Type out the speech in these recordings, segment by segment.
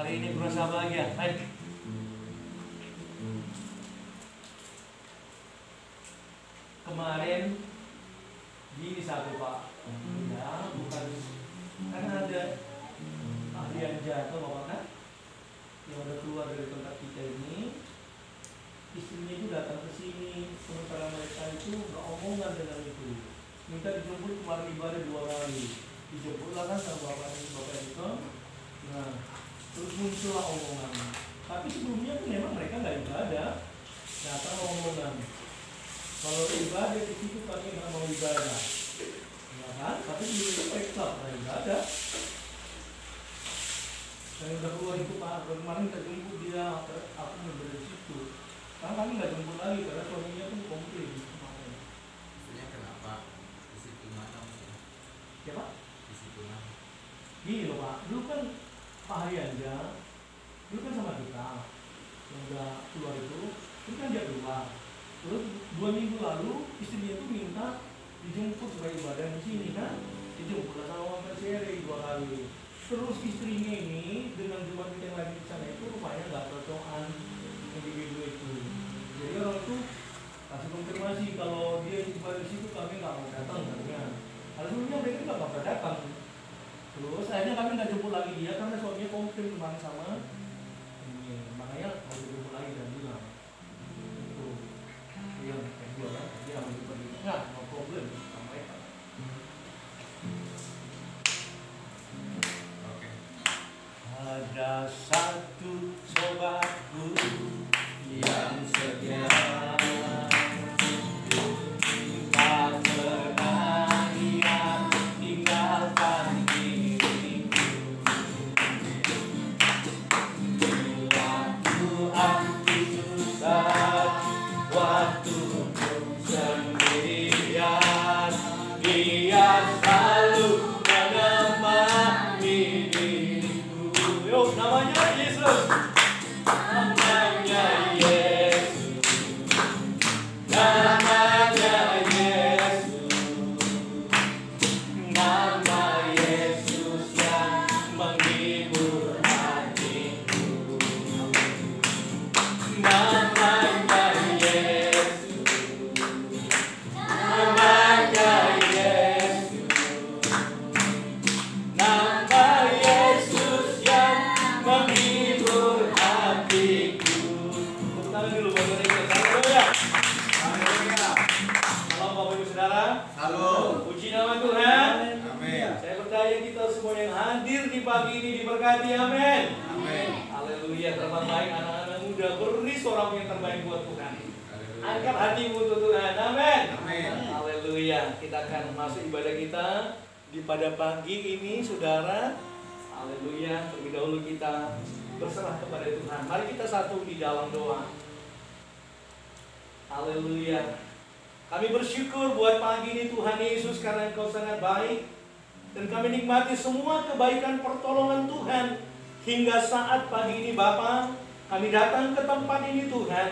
Hari ini berasa bahagia. Baik. Kemarin gini satu Pak, ya bukan kan ada ahlian jatuh Bapak kan, yang udah keluar dari tempat kita ini, istrinya itu datang ke sini, sementara mereka itu nggak omongan dengan itu, minta dijemput kemarin ibadah 2 kali, dijemputlah kan sama bapak itu, nah terus muncullah omongan, tapi sebelumnya tuh memang mereka nggak ibadah, datang omongan. Kalau ibadah di situ kami nggak mau ibadah, ya kan? Tapi itu mereka nggak ibadah. Saya udah keluar itu Pak, kemarin nggak jemput dia, aku nggak di situ. Karena kami nggak jemput lagi karena suaminya tuh komplain kemarin. Maksudnya kenapa? Di situ mana maksudnya? Ya Pak? Di situ mana? Gini loh Pak, dulu kan Pak Haryanja, dulu kan sama kita yang udah keluar itu kan dia keluar. Terus 2 minggu lalu istrinya itu minta dijemput supaya ibadah di sini kan, dijemputlah sama Mbak Seri 2 kali. Terus istrinya ini dengan jemaat yang lagi di sana itu rupanya nggak cocokan individu itu. Jadi orang itu kasih konfirmasi kalau dia ibadah di situ kami nggak mau datang katanya. Kalau sebelumnya mereka nggak pernah datang. Terus akhirnya kami nggak jemput lagi dia karena suaminya komplain kemarin sama ini, makanya mau dijemput lagi dan bilang. Yang kedua kan, dia mau pergi, nggak, no problem sama mereka. Oke. Ada satu sobatku yang setia, tak pernah ia tinggalkan diriku. Waktu aku susah, waktu sendirian, dia selalu menemani diriku. Yuk, namanya Yesus. Namanya Yesus. Namanya Yesus. Nama Yesus yang menghibur hatiku. Namanya Yesus. Namanya Yesus. Nama Yesus yang menghibur hatiku. Tepuk tangan dulu buat mereka. Haleluya. Haleluya. Salam Bapak Ibu Saudara. Salam. Puji nama Tuhan. Amin. Saya percaya kita semua yang hadir di pagi ini diberkati. Amin. Amin. Haleluya. Terbang baik anak-anak muda, beri suara yang terbaik buat Tuhan. Haleluya. Angkat hatimu untuk Tuhan. Amin. Amin. Haleluya. Kita akan masuk ibadah kita pada pagi ini, saudara. Haleluya. Terlebih dahulu kita berserah kepada Tuhan. Mari kita satu di dalam doa. Haleluya. Kami bersyukur buat pagi ini Tuhan Yesus karena Engkau sangat baik. Dan kami nikmati semua kebaikan pertolongan Tuhan. Hingga saat pagi ini Bapa, kami datang ke tempat ini Tuhan.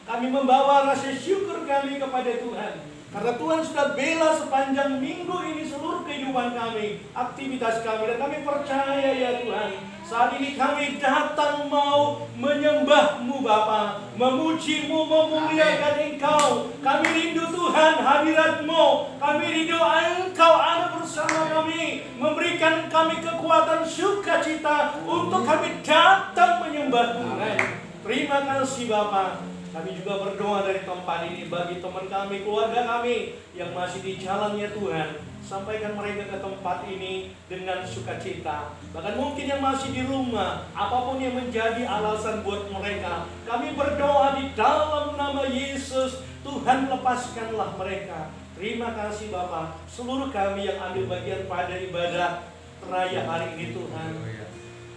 Kami membawa rasa syukur kami kepada Tuhan. Karena Tuhan sudah bela sepanjang minggu ini seluruh kehidupan kami, aktivitas kami. Dan kami percaya ya Tuhan, saat ini kami datang mau menyembah-Mu Bapa, memuji-Mu, memuliakan Engkau. Kami rindu Tuhan hadirat-Mu. Kami rindu Engkau ada bersama kami, memberikan kami kekuatan sukacita untuk kami datang menyembah Tuhan. Terima kasih Bapa. Kami juga berdoa dari tempat ini bagi teman kami, keluarga kami yang masih di jalannya Tuhan. Sampaikan mereka ke tempat ini dengan sukacita. Bahkan mungkin yang masih di rumah, apapun yang menjadi alasan buat mereka, kami berdoa di dalam nama Yesus, Tuhan lepaskanlah mereka. Terima kasih Bapak, seluruh kami yang ambil bagian pada ibadah raya hari ini Tuhan.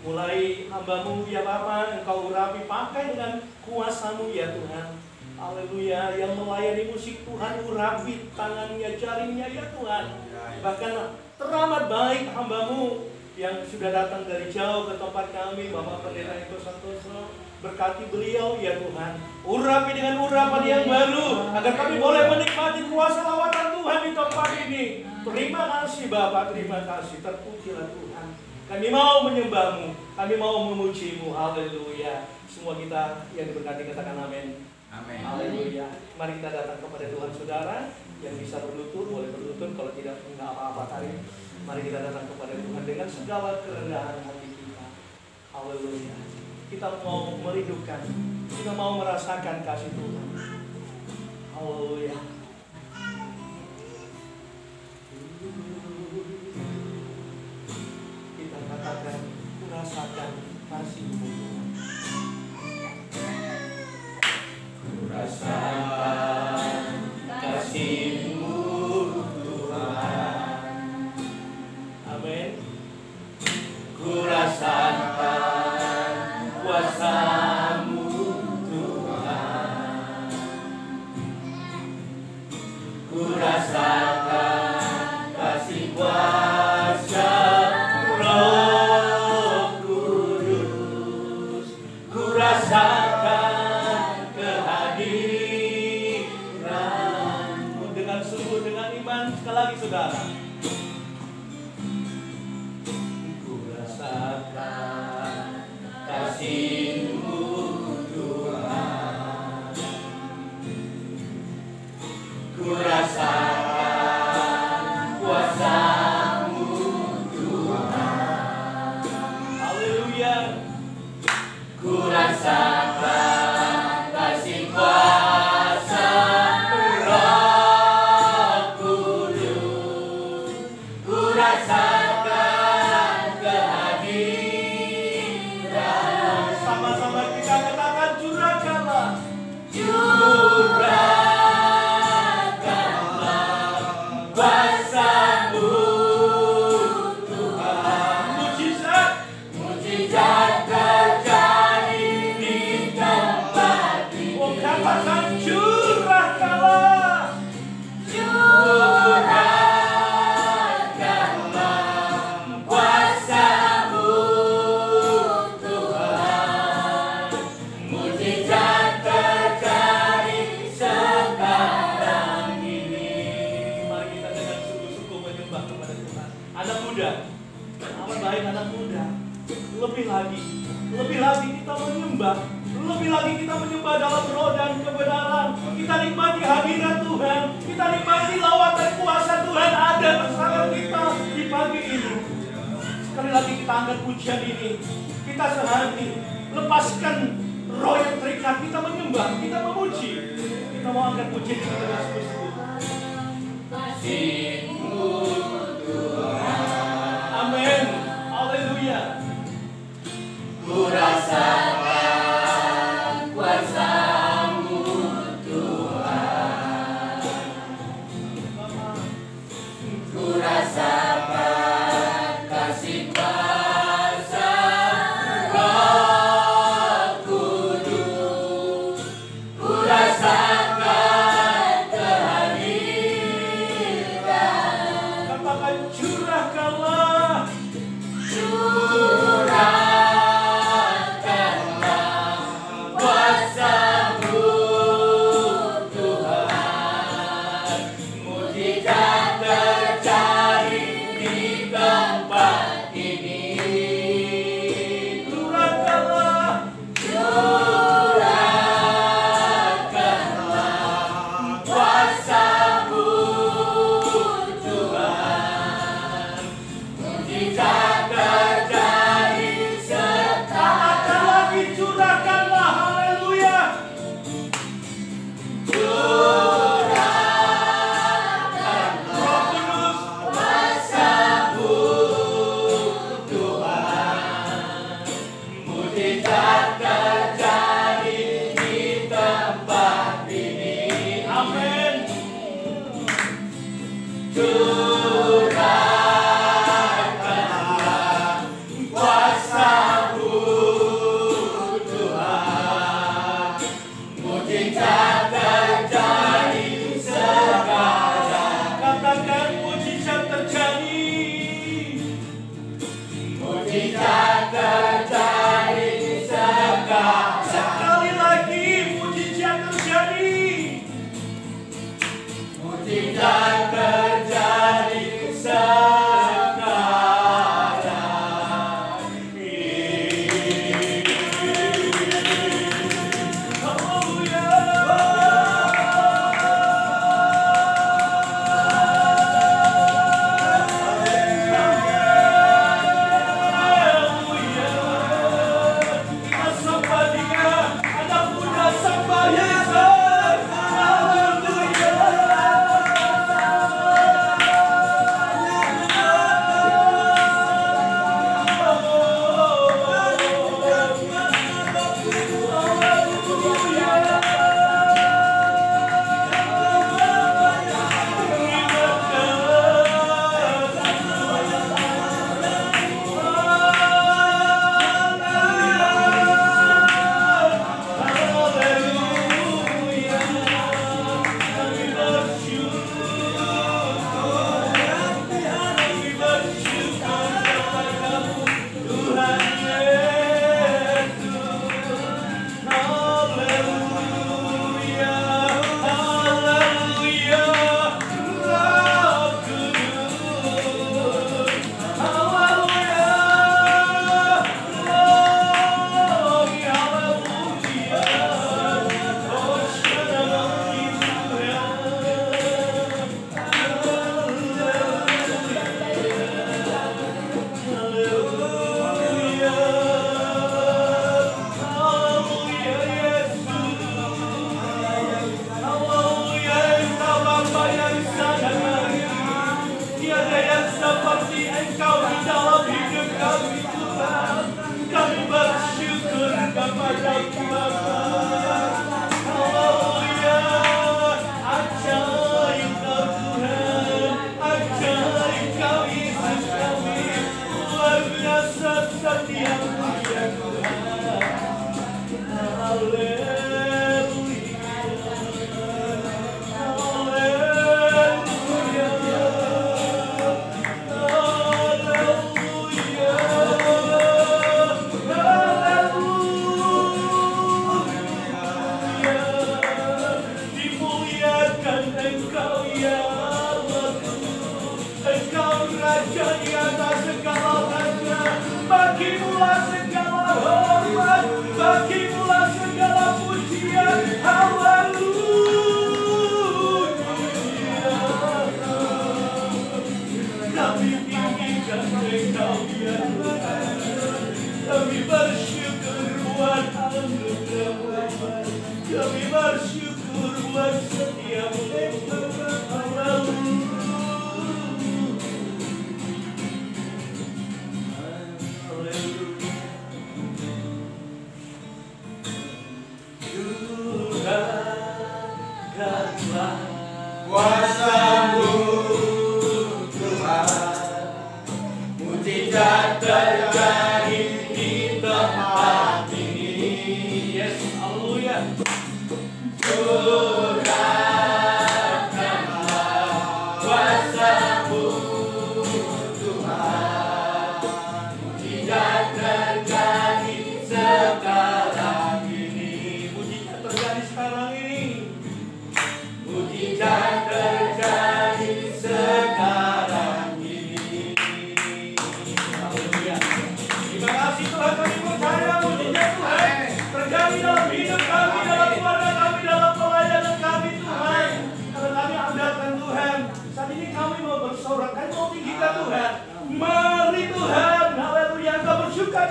Mulai hamba-Mu ya Bapa, Engkau urapi, pakai dengan kuasa-Mu ya Tuhan. Haleluya. Yang melayani musik Tuhan, urapi tangannya, jaringnya ya Tuhan. Bahkan teramat baik hamba-Mu yang sudah datang dari jauh ke tempat kami, Bapak Pendeta Eko Santoso. Berkati beliau ya Tuhan. Urapi dengan urapan yang baru, agar kami boleh menikmati kuasa lawatan Tuhan di tempat ini. Terima kasih Bapak, terima kasih. Terpujilah Tuhan. Kami mau menyembah-Mu, kami mau memuji-Mu. Haleluya. Semua kita yang diberkati katakan amin. Amin. Haleluya. Mari kita datang kepada Tuhan saudara yang bisa berlutut, boleh berlutut, kalau tidak enggak apa-apa tarik. Mari kita datang kepada Tuhan dengan segala kerendahan hati kita. Haleluya. Kita mau merindukan, kita mau merasakan kasih Tuhan. Haleluya. Kita katakan, merasakan kasih-Mu Tuhan. Rasakan kasih-Mu Tuhan. Amin. Ku rasakan kuasa-Mu Tuhan. Ku rasakan kasih kuasa Roh Kudus. Ku rasakan kehadiran-Mu dengan sungguh, dengan iman. Sekali lagi saudara. Ku rasakan kasih-Mu Tuhan. Ku rasakan kuasa-Mu Tuhan. Haleluya. Ku rasakan kasih kuasa Roh Kudus. Ku rasakan kehadiran. Sama-sama kita katakan, curahkanlah. Curahkanlah kuasa-Mu Tuhan. Mujizat, mujizat terjadi di tempat ini. Oh, katakan curahkanlah. Curahkanlah kuasa-Mu Tuhan. Mujizat terjadi sekarang ini. Mari kita dengan sungguh-sungguh menyembah kepada Tuhan. Anak muda, amat baik anak muda. Lebih lagi kita menyembah. Lebih lagi kita menyembah dalam roh dan kebenaran. Kita nikmati hadirat Tuhan. Kita nikmati lawatan kuasa Tuhan ada bersama kita di pagi ini. Sekali lagi kita angkat pujian ini. Kita sehati. Lepaskan roh yang terikat. Kita menyembah. Kita memuji. Kita mau angkat pujian ini dengan sungguh-sungguh. Kasih-Mu Tuhan. Amin. Haleluya. Ku rasakan kuasa-Mu Tuhan. Ku rasakan kasih kuasa Roh Kudus. Ku rasakan kehadiran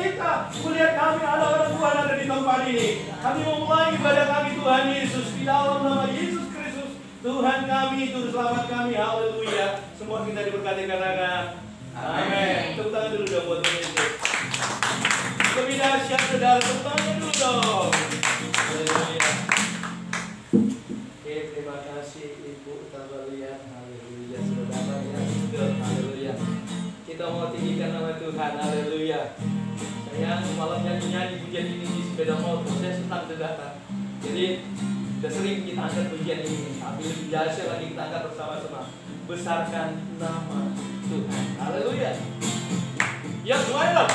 kita melihat kami ada orang Tuhan ada di tempat ini. Kami memulai ibadah kami Tuhan Yesus di dalam nama Yesus Kristus. Tuhan kami, Juru Selamat kami, haleluya. Semua kita diberkati karena amin. Tepuk tangan dulu dong buat Tuhan Yesus. Lebih dahsyat saudara, tepuk tangan dulu dong. Haleluya. Oke, terima kasih Ibu Tabalian. Haleluya, saudara ya. Haleluya. Kita mau tinggikan nama Tuhan. Haleluya. Saya malam nyanyi pujian ini di sepeda motor. Saya senang saudara. Jadi sudah sering kita angkat pujian ini. Tapi lebih dahsyat lagi kita angkat bersama-sama. Besarkan nama Tuhan. Haleluya. Ya, semuanya.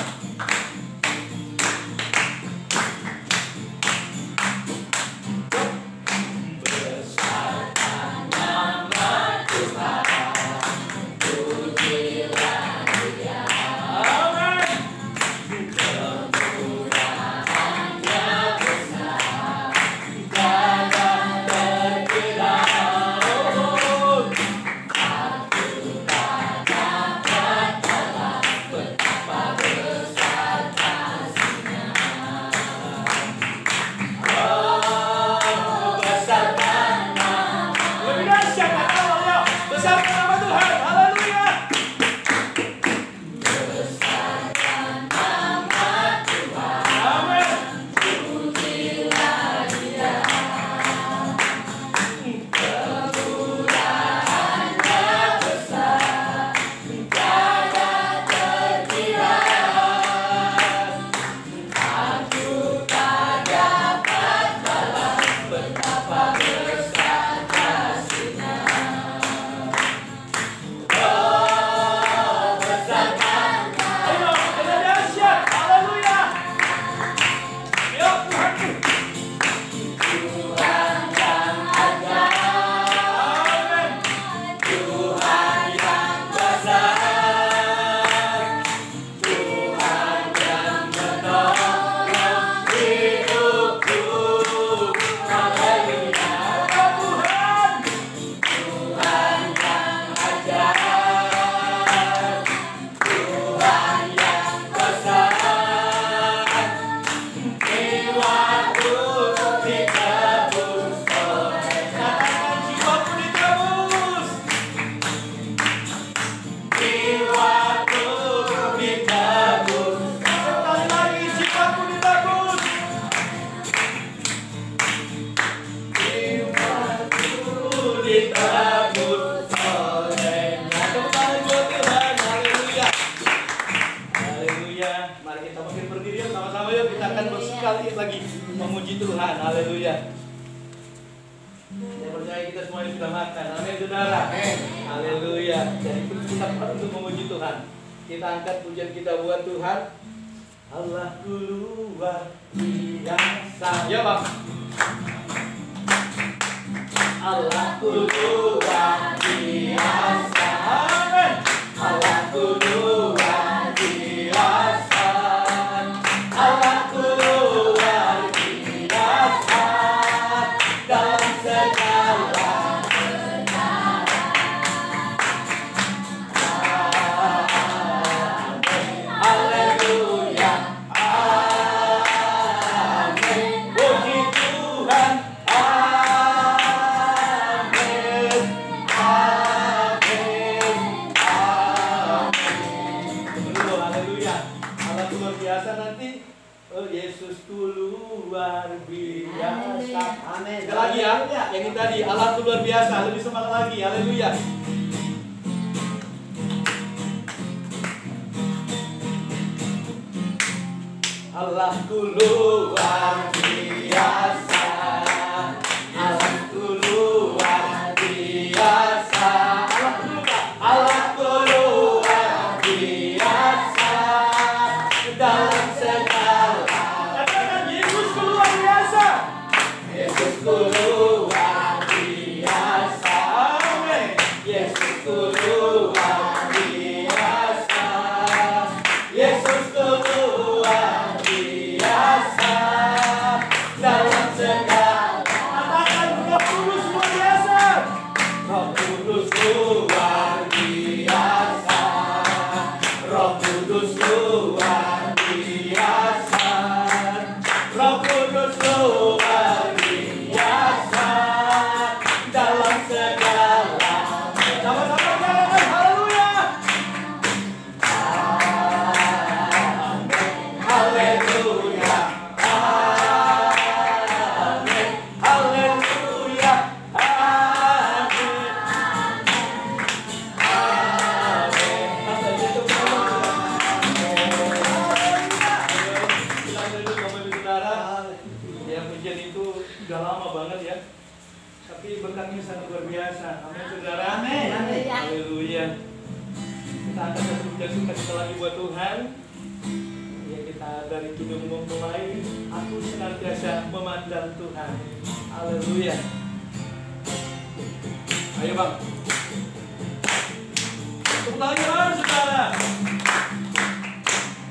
Lagi memuji Tuhan, haleluya. Saya percaya kita semuanya sudah makan, amin saudara. Haleluya. Jadi kita perlu untuk memuji Tuhan. Kita angkat pujian kita buat Tuhan. Allahku luar biasa. Ya Bang. Allahku luar biasa. Amin. Allahku luar biasa. Allahku luar biasa dalam segala perkara. Haleluya, amin. Puji Tuhan, amin, amin, amin. Tunggu, haleluya. Allah luar biasa nanti. Oh Yesusku luar biasa. Amin. Sekali lagi ya. Yang ini tadi Allah luar biasa. Lebih semangat lagi. Haleluya. Allahku luar biasa. Allahku luar biasa. Allahku luar biasa dalam segala. Katakan Yesusku luar biasa. Yesusku luar biasa. Amin. Yesusku luar biasa. Yesusku luar biasa dalam segala. Sudah lama banget ya. Tapi berkatnya sangat luar biasa. Amin saudara. Amin. Haleluya. Kita akan satu pujian sukacita lagi buat Tuhan. Ya, kita dari kidung memulai. Aku senantiasa memandang Tuhan. Haleluya. Ayo bang. Tepuk tangan saudara.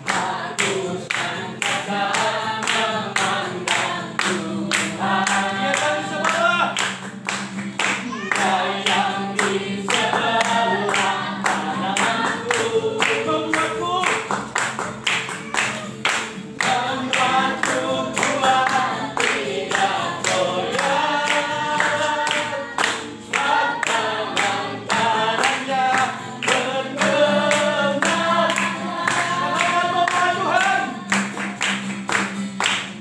Aku senantiasa memandang Tuhan. Ya kami sebelah. Yang di sebelah kananku membuatku kuat tidak goyah. Sebab tangan kanannya berkenan. Katakan membaik Tuhan.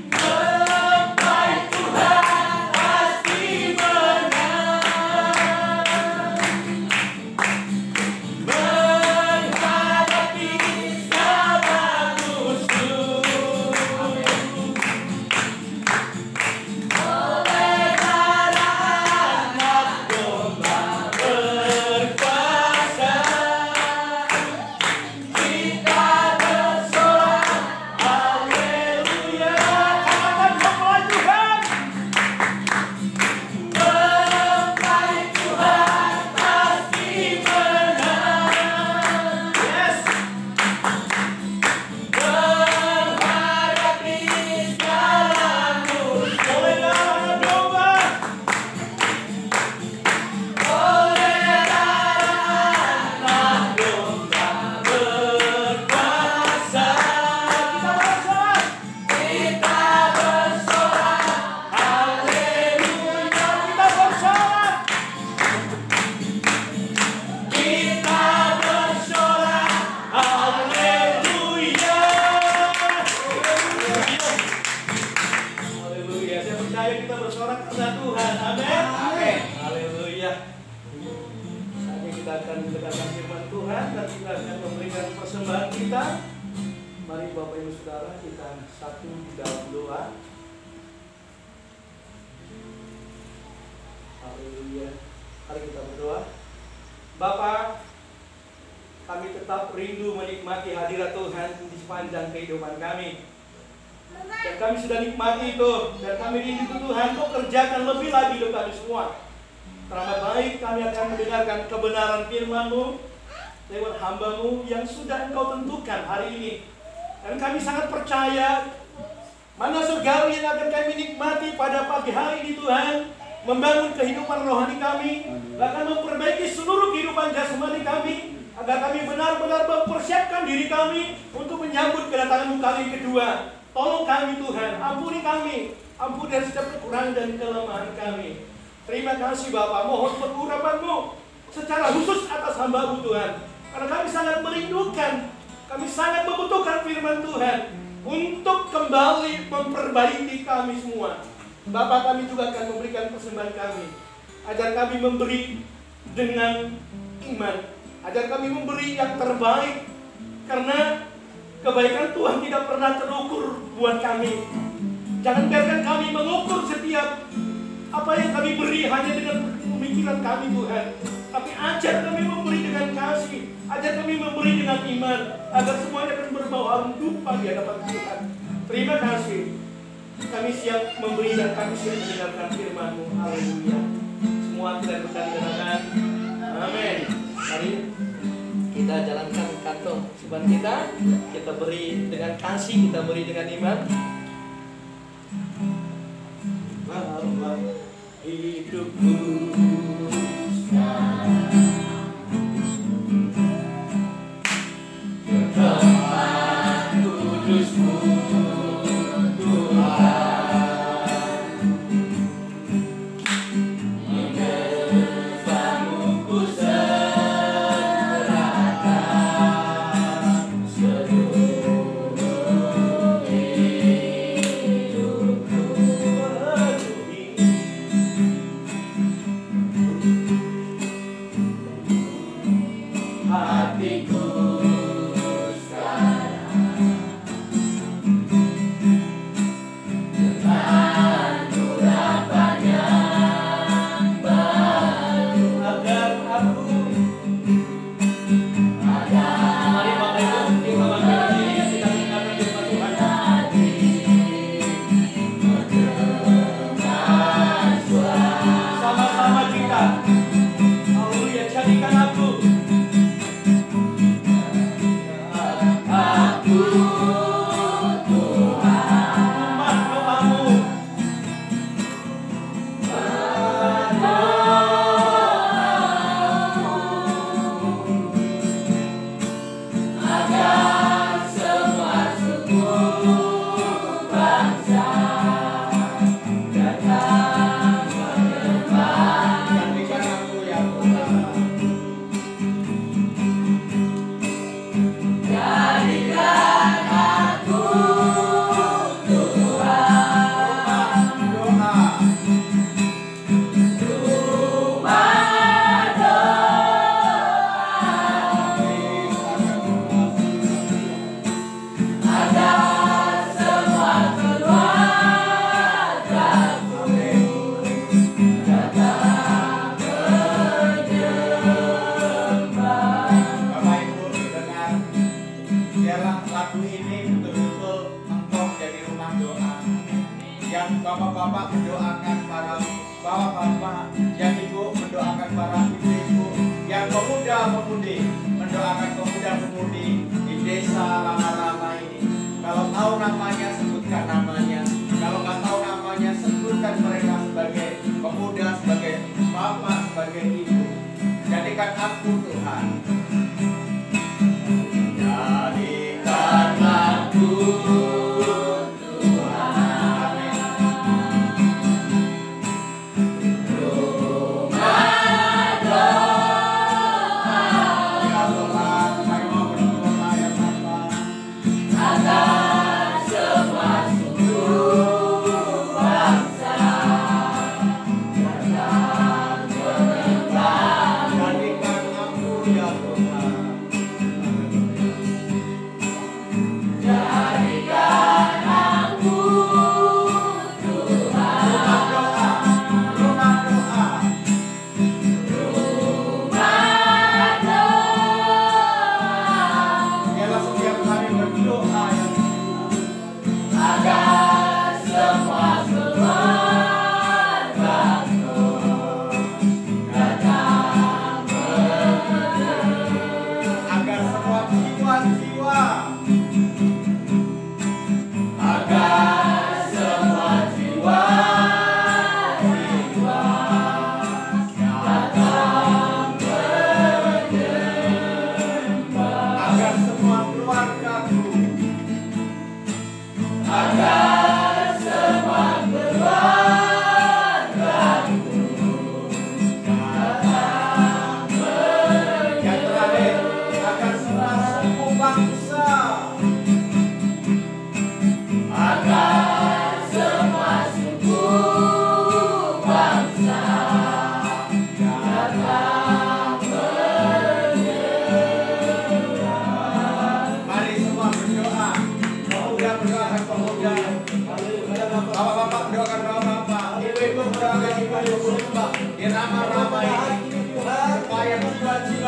Membaik Tuhan pasti menang. Menghadapi segala musuh. Oleh darah anak domba berkuasa, kita bersorak haleluya. Katakan membaik Tuhan. Membaik Tuhan pasti menang. Yes. Menghadapi segala musuh. Oleh darah domba. Oleh darah anak domba berkuasa. Kita bersorak haleluya. Kita bersorak. Kita bersorak haleluya. Haleluya. Saya percaya kita bersorak karena Tuhan. Amin. Amin. Haleluya. Saatnya kita akan mendengarkan firman Tuhan dan kita akan memberikan persembahan kita. Mari Bapak Ibu Saudara kita satu di dalam doa. Haleluya. Mari kita berdoa. Bapa, kami tetap rindu menikmati hadirat Tuhan di sepanjang kehidupan kami. Dan kami sudah nikmati itu. Dan kami rindu Tuhan, Kau kerjakan lebih lagi untuk kami semua. Teramat baik kami akan mendengarkan kebenaran firman-Mu lewat hamba-Mu yang sudah Engkau tentukan hari ini. Dan kami sangat percaya mana surgawi yang akan kami nikmati pada pagi hari ini Tuhan. Membangun kehidupan rohani kami, bahkan memperbaiki seluruh kehidupan jasmani kami, agar kami benar-benar mempersiapkan diri kami untuk menyambut kedatangan-Mu kali kedua. Tolong kami Tuhan, ampuni kami, ampuni dari setiap kekurangan dan kelemahan kami. Terima kasih Bapa, mohon pengurapan-Mu secara khusus atas hamba-Mu Tuhan. Karena kami sangat merindukan, kami sangat membutuhkan firman Tuhan untuk kembali memperbaiki kami semua. Bapak, kami juga akan memberikan persembahan kami. Ajar kami memberi dengan iman. Ajar kami memberi yang terbaik. Karena kebaikan Tuhan tidak pernah terukur buat kami. Jangan biarkan kami mengukur setiap apa yang kami beri hanya dengan pemikiran kami Tuhan. Tapi ajar kami memberi dengan kasih. Ajar kami memberi dengan iman. Agar semuanya akan berbau harum dupa di hadapan Tuhan. Terima kasih. Kami siap memberi dan kami siap mendengarkan firman-Mu. Haleluya. Semua kita berkata-katakan amin. Mari kita jalankan kantong simpan kita. Kita beri dengan kasih, kita beri dengan iman. Bahwa hidupku tempat kudus-Mu Tuhan. yang bapak-bapak mendoakan para bapak-bapak, yang ibu mendoakan para ibu-ibu, yang pemuda-pemudi mendoakan pemuda-pemudi di desa Rama-Rama ini. Kalau tahu namanya, sebutkan namanya. Kalau nggak tahu namanya, sebutkan mereka sebagai pemuda, sebagai bapak, sebagai ibu. Jadikan aku Tuhan. Jadikan aku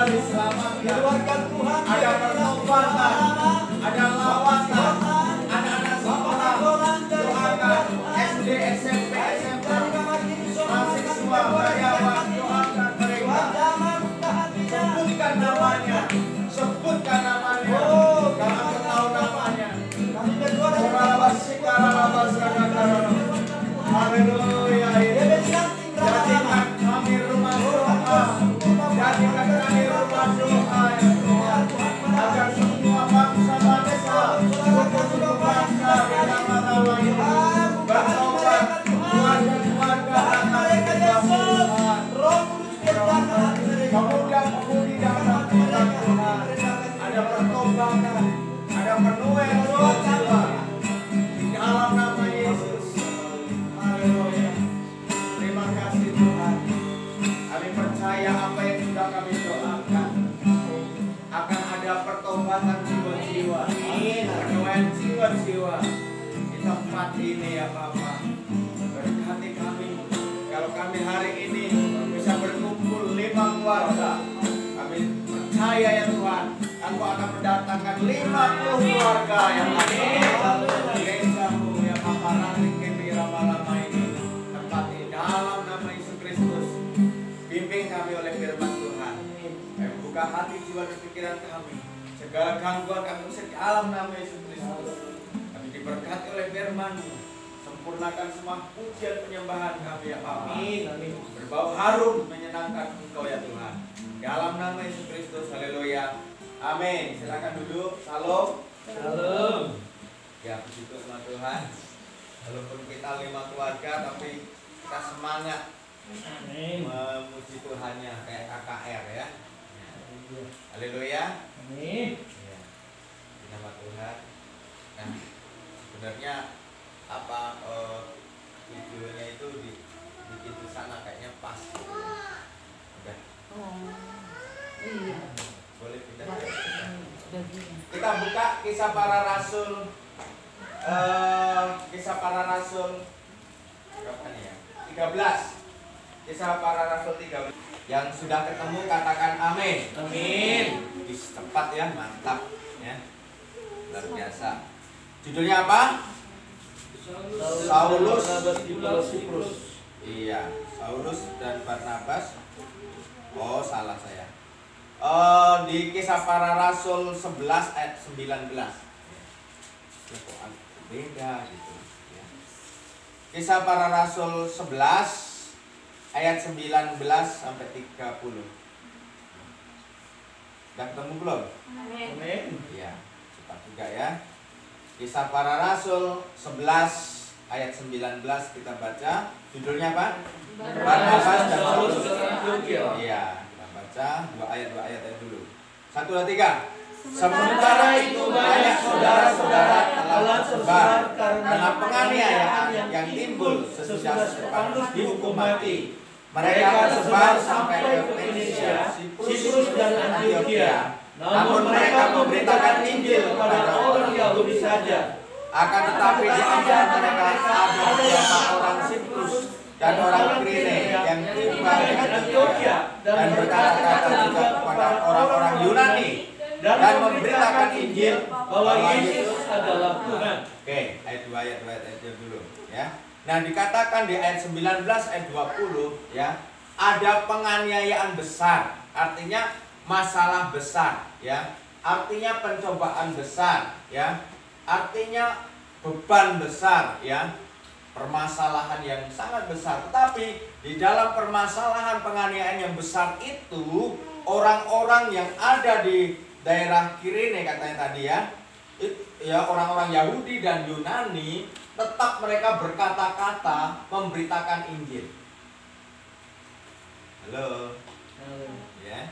diselamatkan. Ada pertobatan, ada lawatan, anak-anak sekolah doakan, SD, SMP, SMA, mahasiswa, karyawan, doakan mereka. Sebutkan namanya, sebutkan namanya. Karena aku tahu namanya. Haleluya. Jadikan kami rumah doa. Jadikan kami rumah doa ya Tuhan, agar semua bangsa-bangsa, suku-suku bangsa di Rama-Rama ini bertobat, keluarga-keluarga datang ke Tuhan. Pemuda-pemudi datang kepada Tuhan. Ada pertobatan, ada penuaian jiwa di dalam nama Yesus. Haleluya. Terima kasih Tuhan. Kami percaya apa yang sudah kami doakan akan ada pertobatan jiwa-jiwa, penuaian jiwa-jiwa di tempat ini ya Bapa. Berkati kami. Kalau kami hari ini bisa berkumpul 5 keluarga, kami percaya ya Tuhan, Aku akan mendatangkan 50 keluarga yang ada di gereja-Mu ya Bapa. Kami Rama-Rama ini tempat di dalam nama Yesus Kristus. Bimbing kami oleh firman Tuhan. Kami buka hati, jiwa dan pikiran kami. Segala gangguan kami usir dalam nama Yesus Kristus. Kami diberkati oleh firman-Mu. Sempurnakan semua pujian penyembahan kami ya Bapa. Berbau harum menyenangkan Engkau ya Tuhan. Dalam nama Yesus Kristus. Haleluya. Amin. Silakan duduk. Salam. Salam. Ya, puji sama Tuhan. Walaupun kita 5 keluarga, tapi kita semangat memuji Tuhannya kayak KKR ya. Haleluya. Amin. Ya. Di nama Tuhan. Nah, sebenarnya apa videonya itu bikin di sana kayaknya pas. Udah. Iya. Boleh pindah. Kita buka Kisah Para Rasul. Kisah Para Rasul berapa nih ya? 13. Kisah Para Rasul 13. Yang sudah ketemu katakan amin. Amin. Cepat ya, mantap ya. Luar biasa. Judulnya apa? Saulus. Barnabas di Pulau Siprus. Iya, Saulus dan Barnabas. Oh, salah saya. Di Kisah Para Rasul 11 ayat 19. Ya, kok beda gitu ya. Kisah Para Rasul 11 ayat 19 sampai 30. Sudah ketemu belum? Amin. Iya, cepat juga ya. Kisah Para Rasul 11 ayat 19 kita baca. Judulnya apa? Barnabas dan Saulus. Iya, kita baca dua ayat dulu. 1, 2, 3. Sementara itu banyak saudara-saudara telah tersebar karena penganiayaan yang timbul sesudah Stefanus dihukum mati. Mereka tersebar sampai ke Fenisia, Siprus dan Antioquia. Namun mereka memberitakan Injil kepada orang Yahudi saja. Akan tetapi di antara mereka ada beberapa orang Siprus dan orang Kirene yang tiba di Antioquia dan berkata-kata juga kepada orang-orang Yunani dan memberitakan Injil bahwa Yesus adalah Tuhan. Oke, ayat 2 dulu ya. Nah, dikatakan di ayat 19 ayat 20 ya, ada penganiayaan besar, artinya masalah besar ya. Artinya pencobaan besar ya. Artinya beban besar ya. Permasalahan yang sangat besar. Tetapi di dalam permasalahan penganiayaan yang besar itu, orang-orang yang ada di daerah Kirene katanya tadi ya, orang-orang Yahudi dan Yunani tetap mereka berkata-kata memberitakan Injil. Halo. Ya.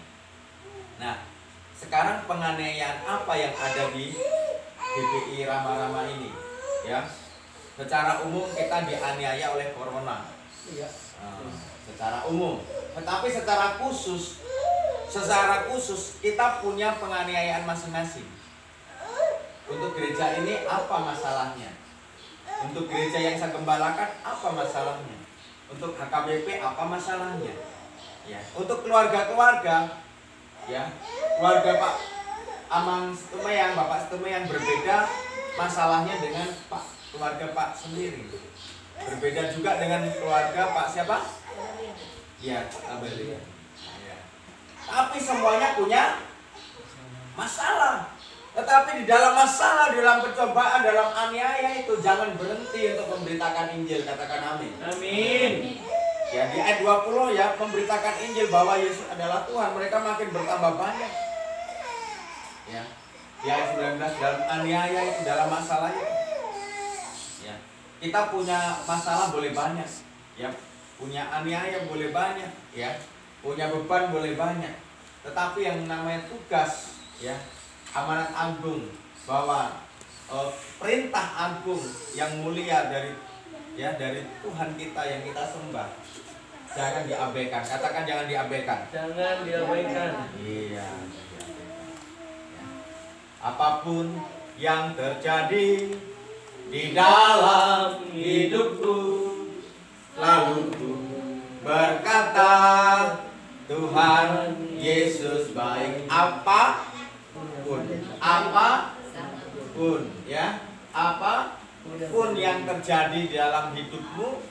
Nah, sekarang penganiayaan apa yang ada di GBI Rama-Rama ini? Ya. Secara umum kita dianiaya oleh corona. Iya. Secara umum. Tetapi secara khusus kita punya penganiayaan masing-masing. Untuk gereja ini apa masalahnya? Untuk gereja yang saya gembalakan apa masalahnya? Untuk HKBP apa masalahnya? Ya, untuk keluarga-keluarga ya, keluarga Pak Amang Setumeyang, Bapak Setumeyang berbeda masalahnya dengan keluarga Pak sendiri. Berbeda juga dengan keluarga Pak siapa? Ya, Abelia. Ya. Tapi semuanya punya masalah. Tetapi di dalam masalah, di dalam pencobaan, dalam aniaya itu jangan berhenti untuk memberitakan Injil. Katakan amin. Amin. Ya, di ayat 20 ya, memberitakan Injil bahwa Yesus adalah Tuhan. Mereka makin bertambah banyak. Ya. Di ayat 19 dalam aniaya itu, dalam masalah itu. Ya. Kita punya masalah boleh banyak. Ya. Punya aniaya boleh banyak, ya. Punya beban boleh banyak. Tetapi yang namanya tugas, ya, amanat agung, bahwa perintah agung yang mulia dari Tuhan kita yang kita sembah jangan diabaikan. Katakan jangan diabaikan. Jangan diabaikan. Iya. Ya. Apapun yang terjadi di dalam hidupku, lalu ku berkata Tuhan Yesus baik. Apapun ya, apapun yang terjadi di dalam hidupmu,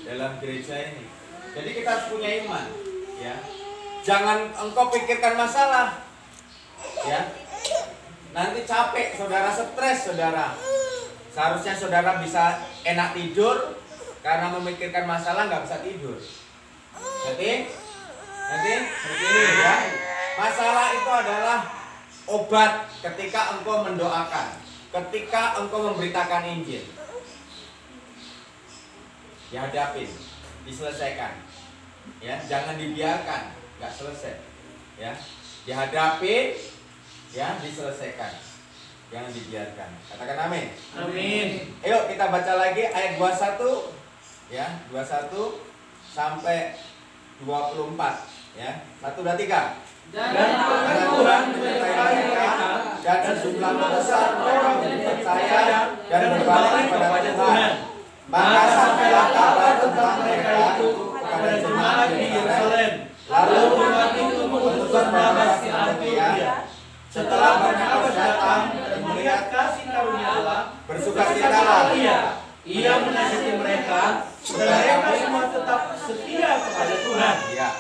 dalam gereja ini. Jadi kita harus punya iman, ya. Jangan engkau pikirkan masalah, ya. Nanti capek, saudara, stres, saudara. Seharusnya saudara bisa enak tidur, karena memikirkan masalah nggak bisa tidur. Nanti ya. Masalah itu adalah obat ketika engkau mendoakan, ketika engkau memberitakan Injil. Dihadapin, diselesaikan. Ya, jangan dibiarkan, nggak selesai. Ya, dihadapi, ya, diselesaikan. Jangan dibiarkan. Katakan amin. Amin. Ayo kita baca lagi ayat 21, ya, 21 sampai 24, ya. 1, 2, 3. Dan Tuhan menyertai mereka dan sejumlah besar orang yang percaya dan berbalik kepada Tuhan. Maka sampailah kabar tentang mereka itu kepada jemaat di Yerusalem. Lalu jemaat itu mengutus Barnabas ke Antioquia. Setelah Barnabas datang dan melihat kasih karunia Allah, bersukacitalah ia. Ia menasihati mereka dan mereka semua tetap setia kepada Tuhan. Ya.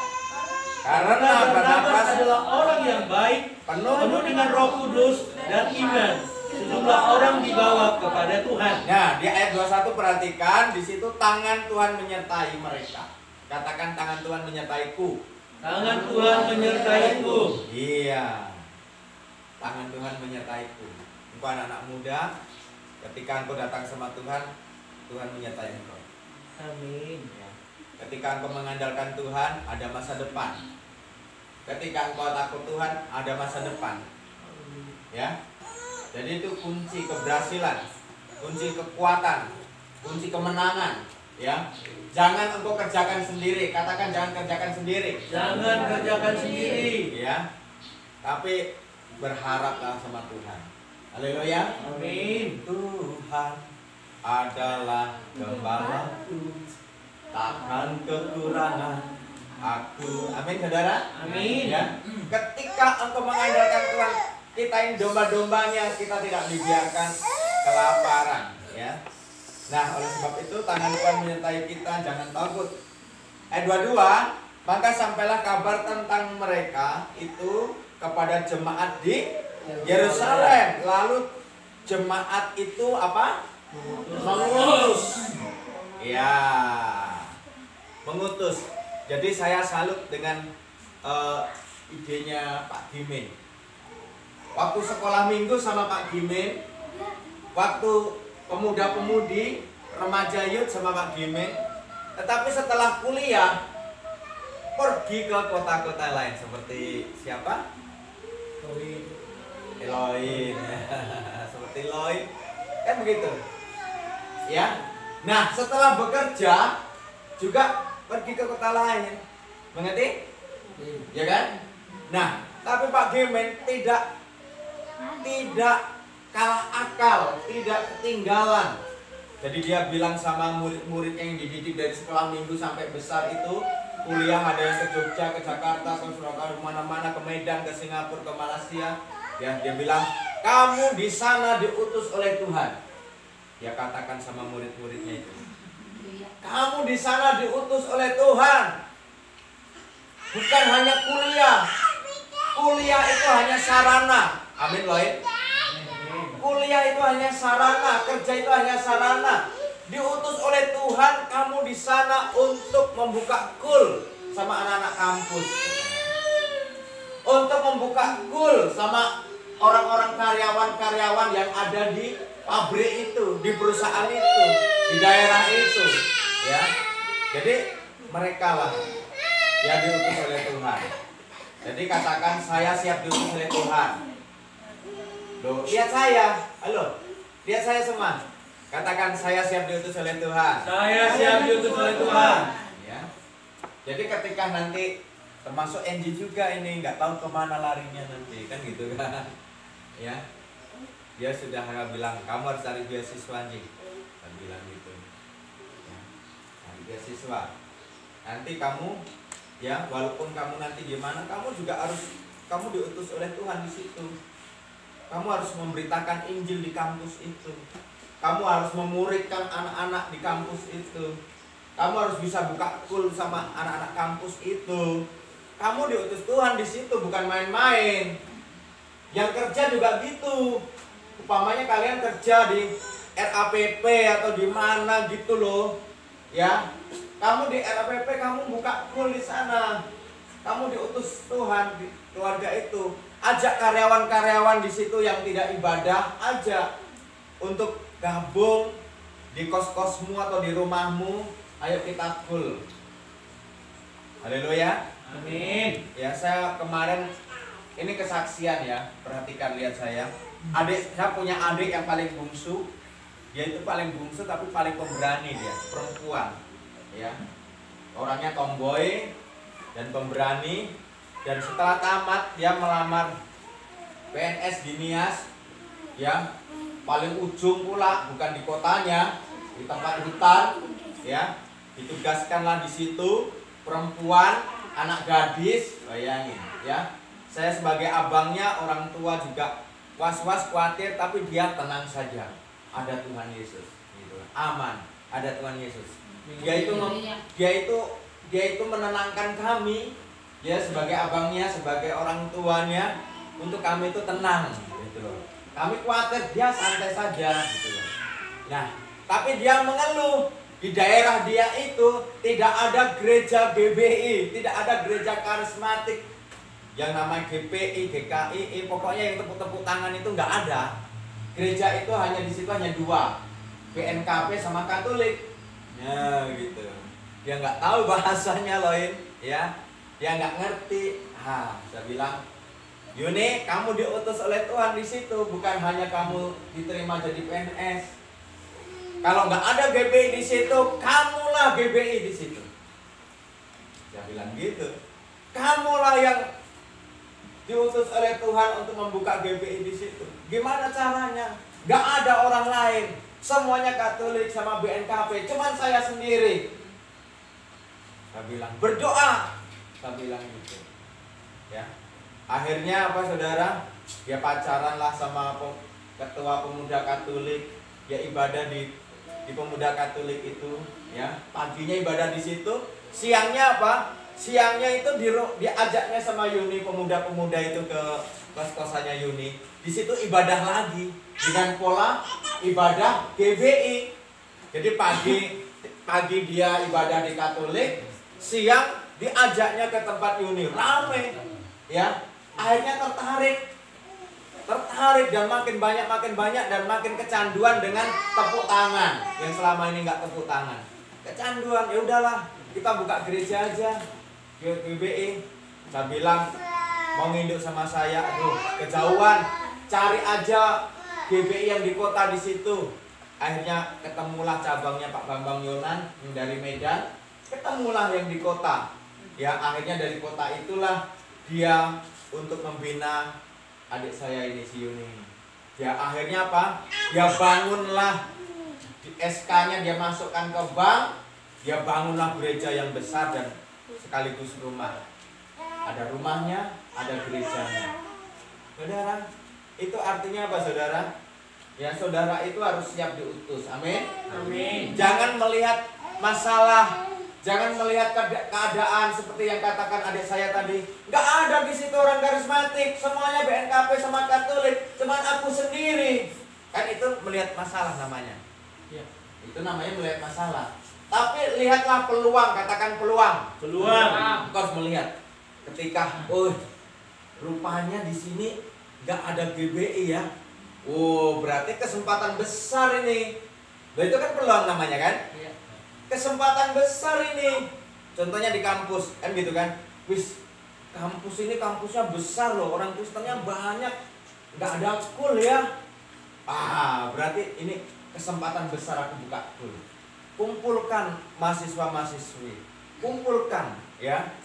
Karena Karena Barnabas Barnabas adalah orang yang baik, penuh penuh dengan Roh Kudus dan iman. Sejumlah orang dibawa kepada Tuhan. Nah, di ayat 21 perhatikan di situ tangan Tuhan menyertai mereka. Katakan tangan Tuhan menyertaiku. Tangan Tuhan menyertaiku. Iya. Tangan Tuhan menyertaiku. Engkau anak-anak muda, ketika engkau datang sama Tuhan, Tuhan menyertai engkau. Amin. Ya. Ketika engkau mengandalkan Tuhan, ada masa depan. Ketika engkau takut Tuhan, ada masa depan. Ya. Jadi itu kunci keberhasilan, kunci kekuatan, kunci kemenangan, ya. Jangan engkau kerjakan sendiri, katakan jangan kerjakan sendiri. Jangan kerjakan sendiri. Ya. Tapi berharaplah sama Tuhan. Haleluya. Amin. Tuhan adalah gembalaku, takkan kekurangan aku. Amin, saudara. Amin. Ya. Ketika engkau mengandalkan Tuhan, kita ini domba-dombanya, kita tidak dibiarkan kelaparan, ya. Nah, oleh sebab itu tangan Tuhan menyertai kita, jangan takut. Ayat 22, maka sampailah kabar tentang mereka itu kepada jemaat di Yerusalem. Lalu jemaat itu apa? Mengutus. Ya, mengutus. Jadi saya salut dengan idenya Pak Gimin. Waktu sekolah minggu sama Pak Gimin, waktu pemuda-pemudi, remaja youth sama Pak Gimin, tetapi setelah kuliah pergi ke kota-kota lain seperti siapa? Eloin. Seperti Eloin. Kan begitu. Ya. Nah, setelah bekerja juga pergi ke kota lain. Mengerti? Ya kan? Nah, tapi Pak Gimin tidak kalah akal, tidak ketinggalan. Jadi dia bilang sama murid-murid yang dididik dari sekolah minggu sampai besar itu, kuliah ada yang ke Jogja, ke Jakarta, ke Surabaya, mana-mana, ke Medan, ke Singapura, ke Malaysia. Ya, dia bilang, kamu di sana diutus oleh Tuhan. Dia katakan sama murid-muridnya itu, kamu di sana diutus oleh Tuhan. Bukan hanya kuliah. Kuliah itu hanya sarana. Amin, Lloyd. Kuliah itu hanya sarana, kerja itu hanya sarana. Diutus oleh Tuhan, kamu di sana untuk membuka kul sama anak-anak kampus. Untuk membuka kul sama orang-orang karyawan-karyawan yang ada di pabrik itu, di perusahaan itu, di daerah itu, ya. Jadi mereka lah yang diutus oleh Tuhan. Jadi katakan saya siap diutus oleh Tuhan. Loh, lihat saya. Halo. Lihat saya semua. Katakan saya siap diutus oleh Tuhan. Saya siap diutus oleh Tuhan. Ya. Jadi ketika nanti termasuk Angie juga ini nggak tahu kemana larinya nanti kan gitu kan. Ya. Dia sudah bilang kamu harus cari beasiswa Angie. Kan bilang gitu. Ya. Cari beasiswa. Nanti kamu ya walaupun kamu nanti gimana kamu juga harus kamu diutus oleh Tuhan di situ. Kamu harus memberitakan Injil di kampus itu. Kamu harus memuridkan anak-anak di kampus itu. Kamu harus bisa buka kul sama anak-anak kampus itu. Kamu diutus Tuhan di situ, bukan main-main. Yang kerja juga gitu. Umpamanya kalian kerja di RAPP atau di mana gitu loh. Ya. Kamu di RAPP kamu buka kul di sana. Kamu diutus Tuhan di keluarga itu. Ajak karyawan-karyawan di situ yang tidak ibadah, ajak untuk gabung di kos-kosmu atau di rumahmu. Ayo kita kul. Haleluya. Amin. Ya, saya kemarin ini kesaksian ya. Perhatikan, lihat saya. Saya punya adik yang paling bungsu. Dia itu paling bungsu tapi paling pemberani dia, perempuan. Ya. Orangnya tomboy dan pemberani. Dan setelah tamat dia melamar PNS di Nias, ya paling ujung pula, bukan di kotanya, di tempat hutan, ya ditugaskanlah di situ perempuan, anak gadis, bayangin, ya. Saya sebagai abangnya, orang tua juga was-was, khawatir, tapi dia tenang saja. Ada Tuhan Yesus, gitu. aman, ada Tuhan Yesus. Dia itu menenangkan kami, ya, sebagai abangnya, sebagai orang tuanya, untuk kami itu tenang, gitu loh. Kami khawatir, dia santai saja, gitu loh. Nah, tapi dia mengeluh, di daerah dia itu tidak ada gereja GBI, tidak ada gereja karismatik, yang namanya GPI, GKI, pokoknya yang tepuk-tepuk tangan itu nggak ada. Gereja itu hanya di situ hanya dua, PNKP sama Katolik. Ya gitu. Dia nggak tahu bahasanya loh, ya. Dia nggak ngerti. Saya bilang, Yuni, kamu diutus oleh Tuhan di situ, bukan hanya kamu diterima jadi PNS. Kalau nggak ada GBI di situ, kamulah GBI di situ. Saya bilang gitu. Kamulah yang diutus oleh Tuhan untuk membuka GBI di situ. Gimana caranya? Nggak ada orang lain. Semuanya Katolik sama BNKP, cuman saya sendiri. Saya bilang, berdoa. Saya bilang gitu. Ya. Akhirnya apa saudara? Dia pacaran lah sama ketua pemuda Katolik. Dia ibadah di pemuda Katolik itu, ya. Paginya ibadah di situ, siangnya apa? Siangnya itu diajaknya sama Yuni, pemuda-pemuda itu ke kos-kosannya Yuni. Di situ ibadah lagi dengan pola ibadah GBI. Jadi pagi dia ibadah di Katolik, siang diajaknya ke tempat Yuni, rame, ya. Akhirnya tertarik dan makin banyak dan makin kecanduan dengan tepuk tangan yang selama ini nggak tepuk tangan. Kecanduan, ya udahlah, kita buka gereja aja, GBI. Saya bilang, mau nginduk sama saya, aduh, kejauhan, cari aja GBI yang di kota di situ. Akhirnya ketemulah cabangnya Pak Bambang Yonan yang dari Medan, ketemulah yang di kota. Ya, akhirnya dari kota itulah dia untuk membina adik saya ini, si Yuni. Ya, akhirnya apa? Dia bangunlah di SK-nya, dia masukkan ke bank, dia bangunlah gereja yang besar dan sekaligus rumah. Ada rumahnya, ada gerejanya. Saudara, itu artinya apa saudara? Ya, saudara itu harus siap diutus. Amin. Amin. Jangan melihat masalah, jangan melihat keadaan seperti yang katakan adik saya tadi. Nggak ada di situ orang karismatik, semuanya BNKP sama Katolik, cuman aku sendiri. Kan itu melihat masalah namanya. Ya. Itu namanya melihat masalah. Tapi lihatlah peluang, katakan peluang. Peluang. Engkau harus melihat. Ketika, rupanya di sini nggak ada GBI ya. Berarti kesempatan besar ini. Nah, itu kan peluang namanya kan? Iya. Kesempatan besar ini. Contohnya di kampus, kan gitu kan? Wis, kampus ini kampusnya besar loh, orang Kristennya banyak, nggak ada kul ya. Berarti ini kesempatan besar aku buka kul. Kumpulkan mahasiswa-mahasiswi, kumpulkan ya.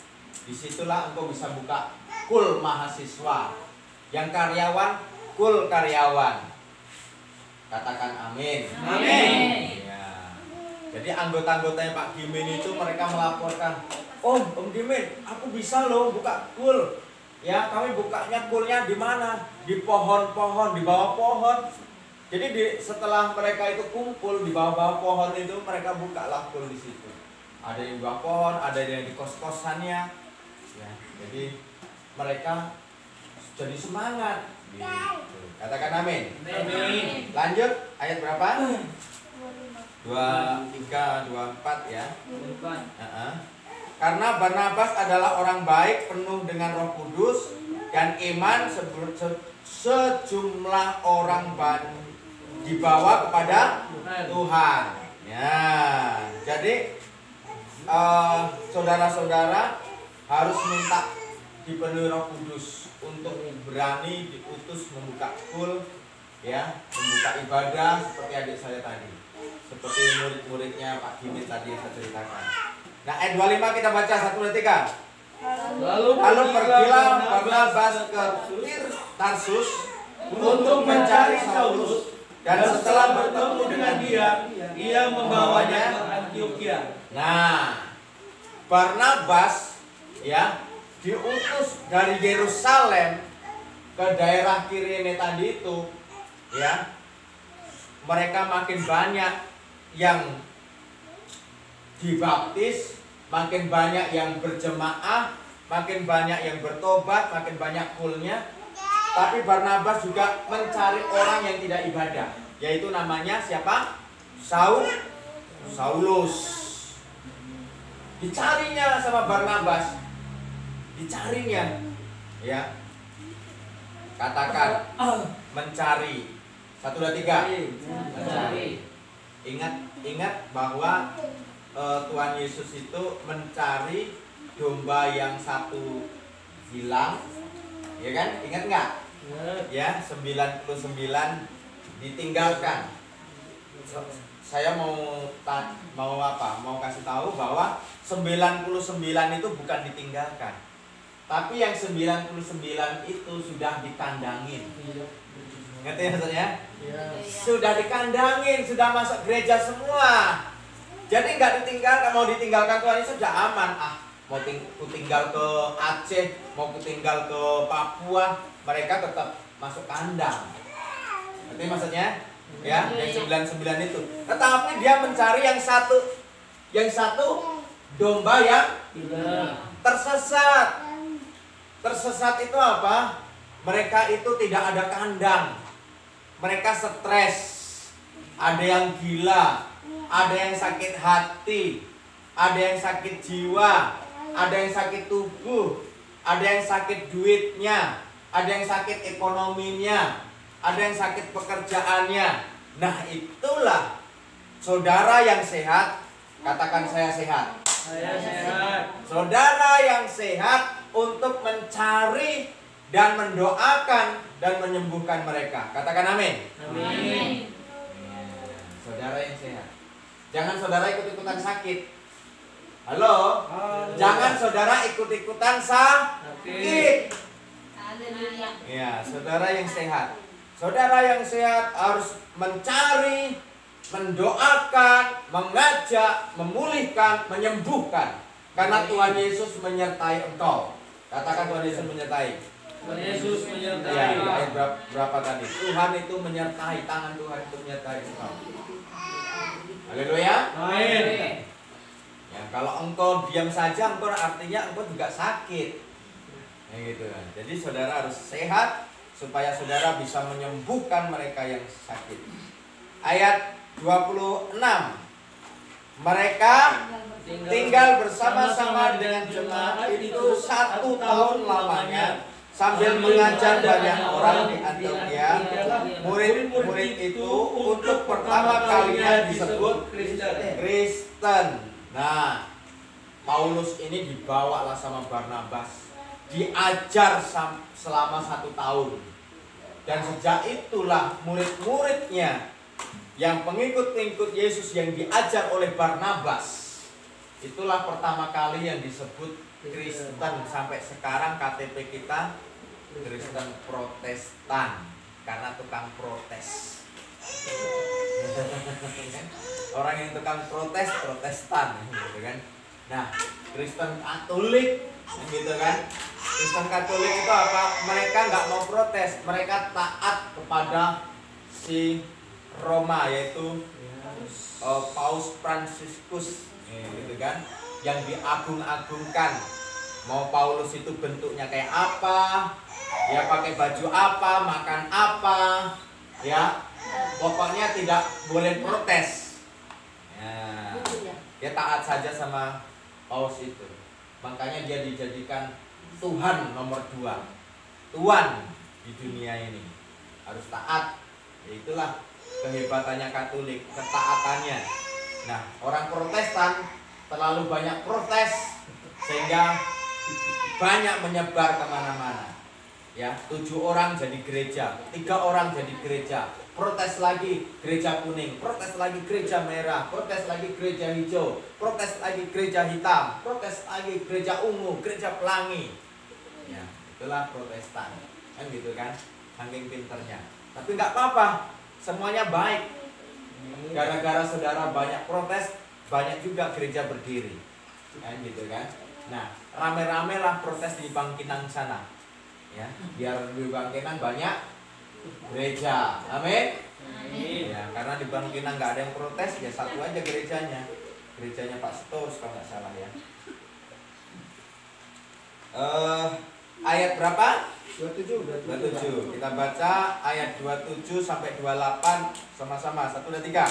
Disitulah engkau bisa buka kul mahasiswa, yang karyawan kul karyawan. Katakan amin. Amin. Ya. Jadi anggota-anggotanya Pak Gimin itu mereka melaporkan, Om Gimin, aku bisa loh buka kul. Ya, kami bukanya kulnya di mana? Di pohon-pohon, di bawah pohon. Jadi setelah mereka itu kumpul di bawah-bawah pohon itu, mereka bukalah kul di situ. Ada yang di bawah pohon, ada yang di kos-kosannya. Ya, jadi mereka jadi semangat. Gitu. Katakan amin. Amin. Lanjut, ayat berapa? 23, 24 ya. Karena Barnabas adalah orang baik, penuh dengan Roh Kudus dan iman, sejumlah orang dibawa kepada Tuhan. Ya, jadi saudara-saudara harus minta dipenuhi Roh Kudus untuk berani diutus membuka kul, ya, membuka ibadah seperti adik saya tadi, seperti murid-muridnya Pak Gimit tadi yang saya ceritakan. Nah, ayat 25 kita baca 1, 2, 3. Lalu pergilah Barnabas ke Tarsus untuk mencari Saulus, dan setelah bertemu dengan dia, ia membawanya ke Antiokhia. Nah, Barnabas ya diutus dari Yerusalem ke daerah Kirene tadi itu, ya. Mereka makin banyak yang dibaptis, makin banyak yang berjemaah, makin banyak yang bertobat, makin banyak fullnya. Tapi Barnabas juga mencari orang yang tidak ibadah, yaitu namanya siapa? Saulus. Dicarinya sama Barnabas, dicarinya, ya. Katakan mencari. 1, 2, 3. Mencari. Ingat bahwa Tuhan Yesus itu mencari domba yang satu hilang, ya kan? Ingat nggak? Ya, 99 ditinggalkan. Saya mau kasih tahu bahwa 99 itu bukan ditinggalkan, tapi yang 99 itu sudah dikandangin. Ngerti maksudnya? Sudah dikandangin, sudah masuk gereja semua. Jadi nggak ditinggalkan, mau ditinggalkan Tuhan Yesus sudah aman. Mau ku tinggal ke Aceh, mau ku tinggal ke Papua, mereka tetap masuk kandang. Ngerti maksudnya? Ya, yang 99 itu. Tetapi dia mencari yang satu domba yang tersesat. Tersesat itu apa? Mereka itu tidak ada kandang. Mereka stres. Ada yang gila, ada yang sakit hati, ada yang sakit jiwa, ada yang sakit tubuh, ada yang sakit duitnya, ada yang sakit ekonominya, ada yang sakit pekerjaannya. Nah, itulah saudara yang sehat. Katakan saya sehat. Saya sehat. Saudara yang sehat untuk mencari dan mendoakan dan menyembuhkan mereka. Katakan amin. Amin. Saudara yang sehat. Jangan saudara ikut-ikutan sakit. Halo? Jangan saudara ikut-ikutan sakit. Ya, saudara yang sehat. Saudara yang sehat harus mencari, mendoakan, mengajak, memulihkan, menyembuhkan. Karena Tuhan Yesus menyertai engkau. Katakan Tuhan Yesus menyertai. Tuhan Yesus menyertai. Ya, ayat berapa tadi? Tuhan itu menyertai, tangan Tuhan itu menyertai engkau. Haleluya. Amin. Ya, kalau engkau diam saja, engkau artinya engkau juga sakit. Ya, gitu kan. Jadi saudara harus sehat supaya saudara bisa menyembuhkan mereka yang sakit. Ayat 26. Mereka tinggal bersama-sama dengan jemaat itu 1 tahun lamanya sambil mengajar banyak orang di Antioquia. Murid-murid itu untuk pertama kalinya disebut Kristen. Nah, Paulus ini dibawalah sama Barnabas, diajar selama 1 tahun. Dan sejak itulah murid-muridnya yang pengikut-pengikut Yesus yang diajar oleh Barnabas, itulah pertama kali yang disebut Kristen. Sampai sekarang KTP kita Kristen Protestan karena tukang protes. Orang yang tukang protes Protestan, gitu kan. Nah, Kristen Katolik, gitu kan. Kristen Katolik itu apa? Mereka nggak mau protes, mereka taat kepada si Roma, yaitu Paus Fransiskus, gitu kan, yang diagung-agungkan. Mau Paulus itu bentuknya kayak apa, ya pakai baju apa, makan apa, ya pokoknya tidak boleh protes. Ya, dia taat saja sama Paus itu. Makanya dia dijadikan Tuhan nomor 2, Tuhan di dunia ini. Harus taat. Ya, itulah kehebatannya Katolik, ketaatannya. Nah, orang Protestan terlalu banyak protes sehingga banyak menyebar kemana-mana. Ya, 7 orang jadi gereja, 3 orang jadi gereja, protes lagi gereja kuning, protes lagi gereja merah, protes lagi gereja hijau, protes lagi gereja hitam, protes lagi gereja ungu, gereja pelangi. Ya, itulah Protestan, kan gitu kan, saking pinternya. Tapi nggak apa-apa, semuanya baik. Gara-gara saudara banyak protes, banyak juga gereja berdiri, kan gitu kan. Nah, rame-rame lah protes di Bangkinang sana, ya, biar di Bangkinang banyak gereja. Amin. Amin. Ya, karena di Bangkinang nggak ada yang protes, ya satu aja gerejanya. Gerejanya Pak Setor kalau nggak salah ya. Ayat berapa? 27. Kita baca ayat 27 sampai 28 sama-sama. 1, 2, 3.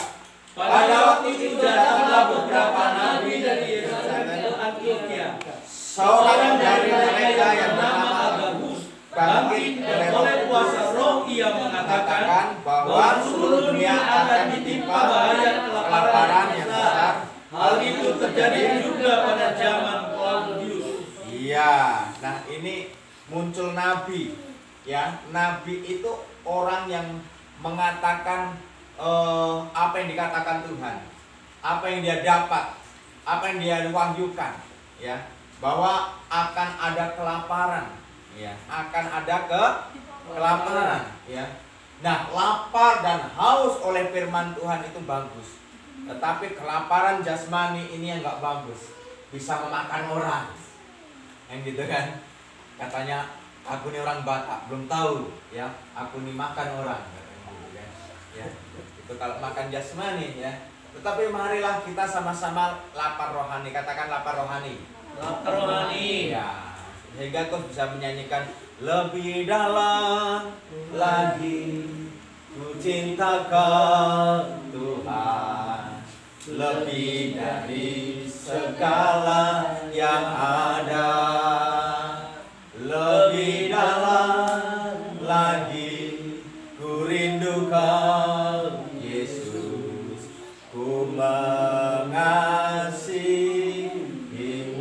Pada waktu itu datanglah beberapa nabi dari Yerusalem ke Antioquia. Seorang dari mereka yang bernama Agabus bangkit dan oleh kuasa roh ia mengatakan bahwa seluruh dunia akan ditimpa bahaya kelaparan yang besar. Hal itu terjadi juga pada zaman Claudius. Iya, nah ini muncul nabi, ya. Nabi itu orang yang mengatakan apa yang dikatakan Tuhan, apa yang dia dapat, apa yang dia wahyukan, ya, bahwa akan ada kelaparan, ya, akan ada kelaparan, ya. Nah, lapar dan haus oleh firman Tuhan itu bagus, tetapi kelaparan jasmani ini yang nggak bagus, bisa memakan orang, yang gitu kan? Katanya aku ini orang Batak, belum tahu, ya, aku ini makan orang, ya. Itu kalau makan jasmani, ya. Tetapi marilah kita sama-sama lapar rohani. Katakan lapar rohani. Lapar rohani. Ya. Sehingga kau bisa menyanyikan lebih dalam lagi ku cintakan Tuhan, lebih dari segala yang ada, lebih dalam lagi ku rindukan Yesus, ku mengasihimu.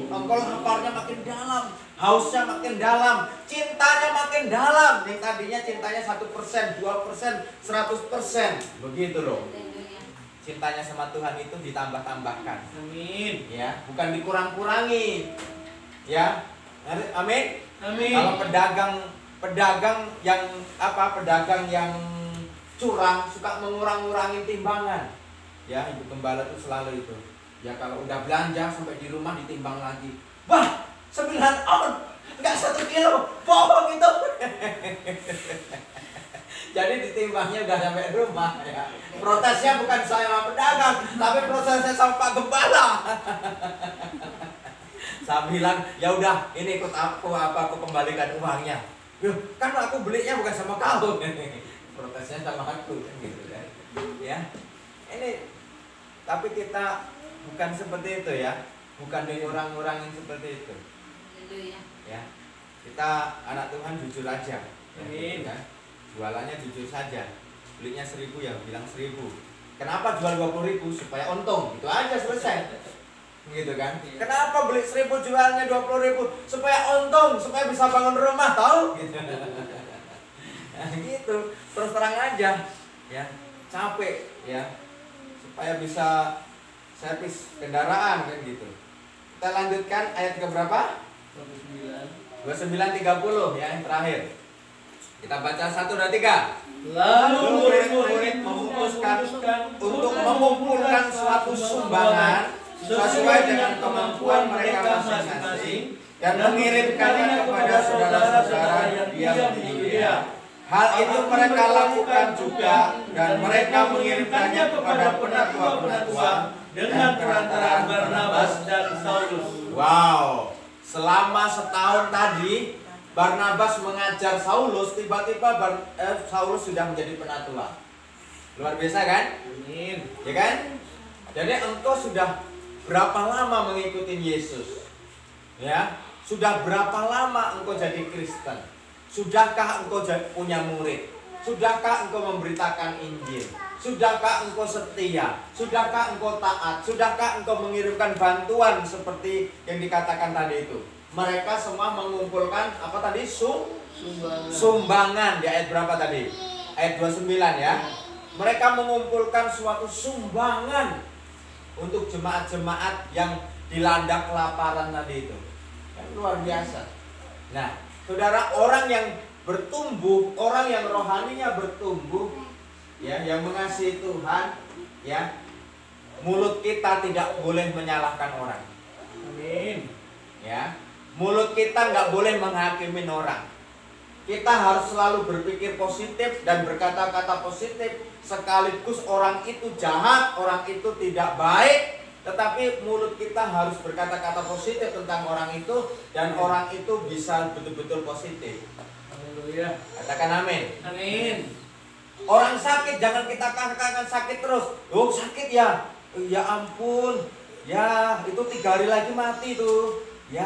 Engkau laparnya makin dalam, hausnya makin dalam, cintanya makin dalam. Yang tadinya cintanya 1%, 2%, 100%. Begitu loh. Cintanya sama Tuhan itu ditambah-tambahkan. Amin. Ya, bukan dikurang-kurangi. Ya. Amin. Amin. Kalau pedagang yang curang suka mengurang-ngurangin timbangan. Ya, ibu gembala itu selalu itu. Ya, kalau udah belanja sampai di rumah ditimbang lagi. Wah, 9 on, nggak 1 kilo, bohong itu. Jadi ditimbangnya udah sampai rumah, ya. Protesnya bukan saya sama pedagang, tapi prosesnya sama Pak Gembala. Saya bilang, ya udah, ini ikut aku kembalikan uangnya. Kan aku belinya bukan sama kau. Protesnya sama aku, kan gitu kan. Ya. Ini tapi kita bukan seperti itu, ya. Bukan dari orang-orang yang seperti itu. Ya. Kita anak Tuhan jujur aja. Amin. Ya, jualannya jujur saja. Belinya 1.000 ya bilang 1.000. Kenapa jual 20.000? Supaya untung. Itu aja selesai. Gitu kan? Kenapa beli 1.000 jualnya 20.000? Supaya untung, supaya bisa bangun rumah, tahu? Gitu. Nah, gitu. Terus terang aja, ya. Capek, ya. Supaya bisa servis kendaraan kan gitu. Kita lanjutkan ayat ke berapa? 29:30 ya, yang terakhir. Kita baca 1, 2, 3. Lalu murid-murid memutuskan untuk mengumpulkan suatu sumbangan sesuai dengan kemampuan mereka masing-masing dan mengirimkannya kepada saudara-saudara yang diam di Yudea. Hal itu mereka lakukan juga dan mereka mengirimkannya kepada penatua-penatua dengan perantaraan Barnabas dan Saulus. Wow, selama setahun tadi Barnabas mengajar Saulus, tiba-tiba Saulus sudah menjadi penatua. Luar biasa kan? Amin. Ya kan? Jadi engkau sudah berapa lama mengikuti Yesus? Ya, sudah berapa lama engkau jadi Kristen? Sudahkah engkau punya murid? Sudahkah engkau memberitakan Injil? Sudahkah engkau setia? Sudahkah engkau taat? Sudahkah engkau mengirimkan bantuan seperti yang dikatakan tadi itu? Mereka semua mengumpulkan apa tadi? Sumbangan. Di ayat berapa tadi? Ayat 29 ya. Mereka mengumpulkan suatu sumbangan untuk jemaat-jemaat yang dilanda kelaparan tadi itu. Kan luar biasa. Nah, saudara, orang yang bertumbuh, orang yang rohaninya bertumbuh, ya, yang mengasihi Tuhan, ya, mulut kita tidak boleh menyalahkan orang. Amin. Ya, mulut kita nggak boleh menghakimi orang. kita harus selalu berpikir positif dan berkata-kata positif. Sekaligus orang itu jahat, orang itu tidak baik, tetapi mulut kita harus berkata-kata positif tentang orang itu, dan orang itu bisa betul-betul positif. Haleluya. Katakan amin. Amin. Orang sakit jangan kita katakan sakit terus. Oh sakit ya, ya ampun, ya itu 3 hari lagi mati tuh. Ya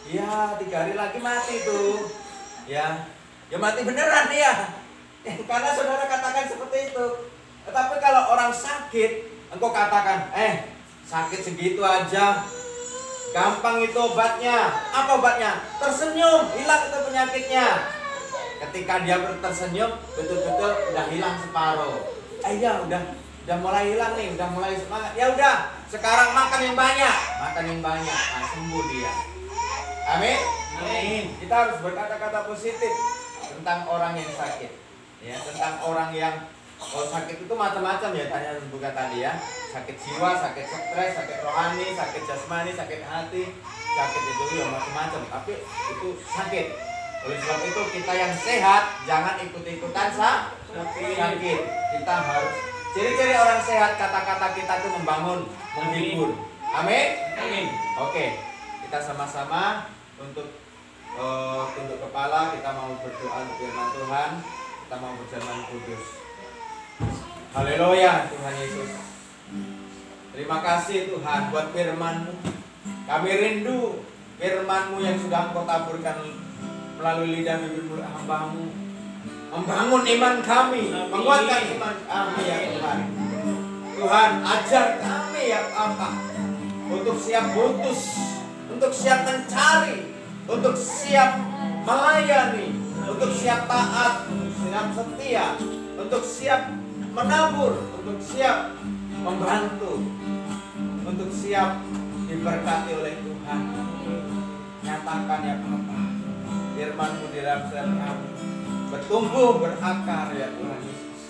3 hari lagi mati tuh. Ya mati beneran ya. Karena saudara katakan seperti itu. Tetapi kalau orang sakit, engkau katakan, sakit segitu aja, gampang itu obatnya. Apa obatnya? Tersenyum, hilang itu penyakitnya. Ketika dia tersenyum, betul-betul udah hilang separuh. Ya udah mulai hilang nih, udah mulai semangat. Ya udah, sekarang makan yang banyak, nah, sembuh dia. Amin. Amin. Kita harus berkata-kata positif tentang orang yang sakit, ya, tentang orang yang sakit itu macam-macam ya, tanya bukan tadi ya, sakit jiwa, sakit stres, sakit rohani, sakit jasmani, sakit hati, sakit itu ya macam-macam, tapi itu sakit. Oleh sebab itu kita yang sehat jangan ikut-ikutan sakit. Kita harus, ciri-ciri orang sehat, kata-kata kita itu membangun, menghibur. Amin. Amin. Oke, kita sama-sama untuk tunduk kepala, kita mau berdoa untuk firman Tuhan, kita mau berjalan kudus. Haleluya Tuhan Yesus. Terima kasih Tuhan buat firman-Mu. Kami rindu firman-Mu yang sudah Engkau taburkan melalui lidah bibir mulut hamba-Mu, membangun iman kami, menguatkan iman kami ya Tuhan. Tuhan ajar kami ya Bapa untuk siap putus, untuk siap mencari, untuk siap melayani, untuk siap taat, untuk siap setia, untuk siap menabur, untuk siap membantu, untuk siap diberkati oleh Tuhan. Nyatakan ya Bapa, firman-Mu di dalam setiap kami bertumbuh, berakar ya Tuhan Yesus.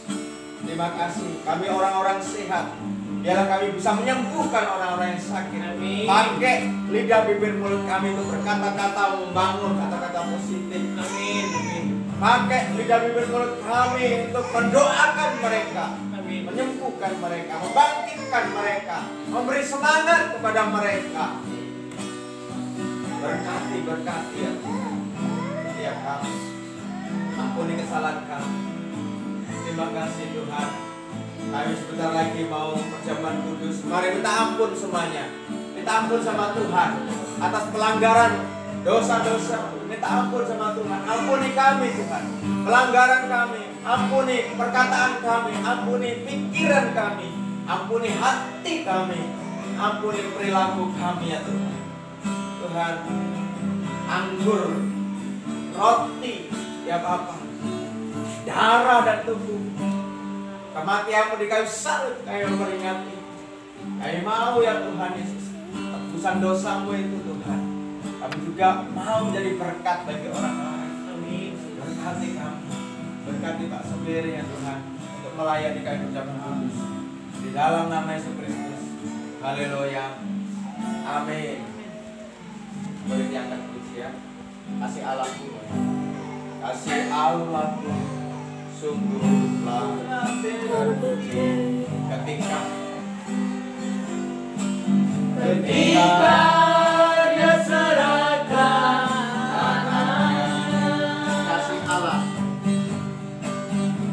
Terima kasih, kami orang-orang sehat, biarlah kami bisa menyembuhkan orang-orang yang sakit. Amin. Pakai lidah bibir mulut kami untuk berkata-kata membangun, kata-kata positif. Amin. Amin. Pakai lidah bibir mulut kami untuk mendoakan mereka, Amin. menyembuhkan mereka, membangkitkan mereka, memberi semangat kepada mereka. Berkati ya Tuhan setiap kami, ampuni kesalahan kami. Terima kasih Tuhan. Kami sebentar lagi mau perjamuan kudus. Mari minta ampun semuanya. Minta ampun sama Tuhan atas pelanggaran dosa-dosa. Minta ampun sama Tuhan. Ampuni kami Tuhan, pelanggaran kami. Ampuni perkataan kami. Ampuni pikiran kami. Ampuni hati kami. Ampuni perilaku kami ya Tuhan. Tuhan, anggur, roti ya Bapa, darah dan tubuh, kematian-Mu di kayu salib, kami memperingati. Kami mau ya Tuhan Yesus, tebusan dosa-Mu itu Tuhan. Kami juga mau menjadi berkat bagi orang-orang. Amin. Berkati kami, berkati Pak Sendiri ya Tuhan, untuk melayani kami perjamuan kudus. Di dalam nama Yesus Kristus. Haleluya. Amin. Boleh diangkat puji ya. Kasih Allahku, kasih Allahku sungguhlah terbukti ketika Dia serahkan anaknya. kasih Allah,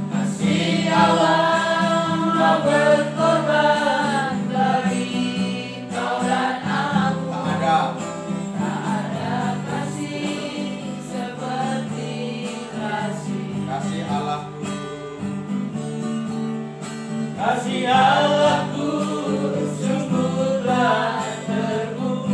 Kasih Allah mau berkorban bagi kau dan aku. tak ada Kasih seperti kasih Allahku, kasih Allahku sungguhlah terbukti.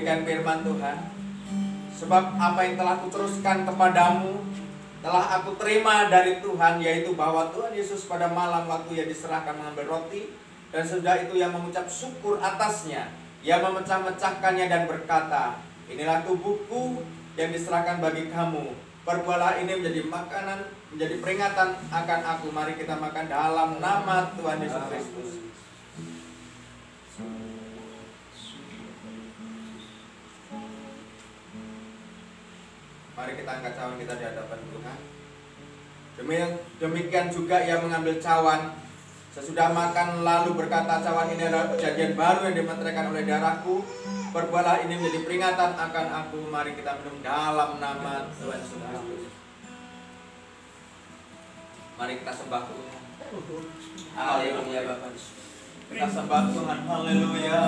Demikian firman Tuhan. Sebab apa yang telah kuteruskan kepadamu telah aku terima dari Tuhan, yaitu bahwa Tuhan Yesus pada malam waktu ia diserahkan mengambil roti, dan sudah itu ia mengucap syukur atasnya, ia memecah-mecahkannya dan berkata, inilah tubuhku yang diserahkan bagi kamu. Perbuatlah ini menjadi makanan, menjadi peringatan akan aku. Mari kita makan dalam nama Tuhan Yesus Kristus. Mari kita angkat cawan kita di hadapan Tuhan. Demikian juga ia mengambil cawan sesudah makan, lalu berkata, cawan ini adalah perjanjian baru yang dimeteraikan oleh darahku. Perbuatlah ini menjadi peringatan akan aku. Mari kita minum dalam nama Tuhan Yesus Kristus. Mari kita sembah Tuhan. Haleluya Bapak. Kita sembah Tuhan. Haleluya.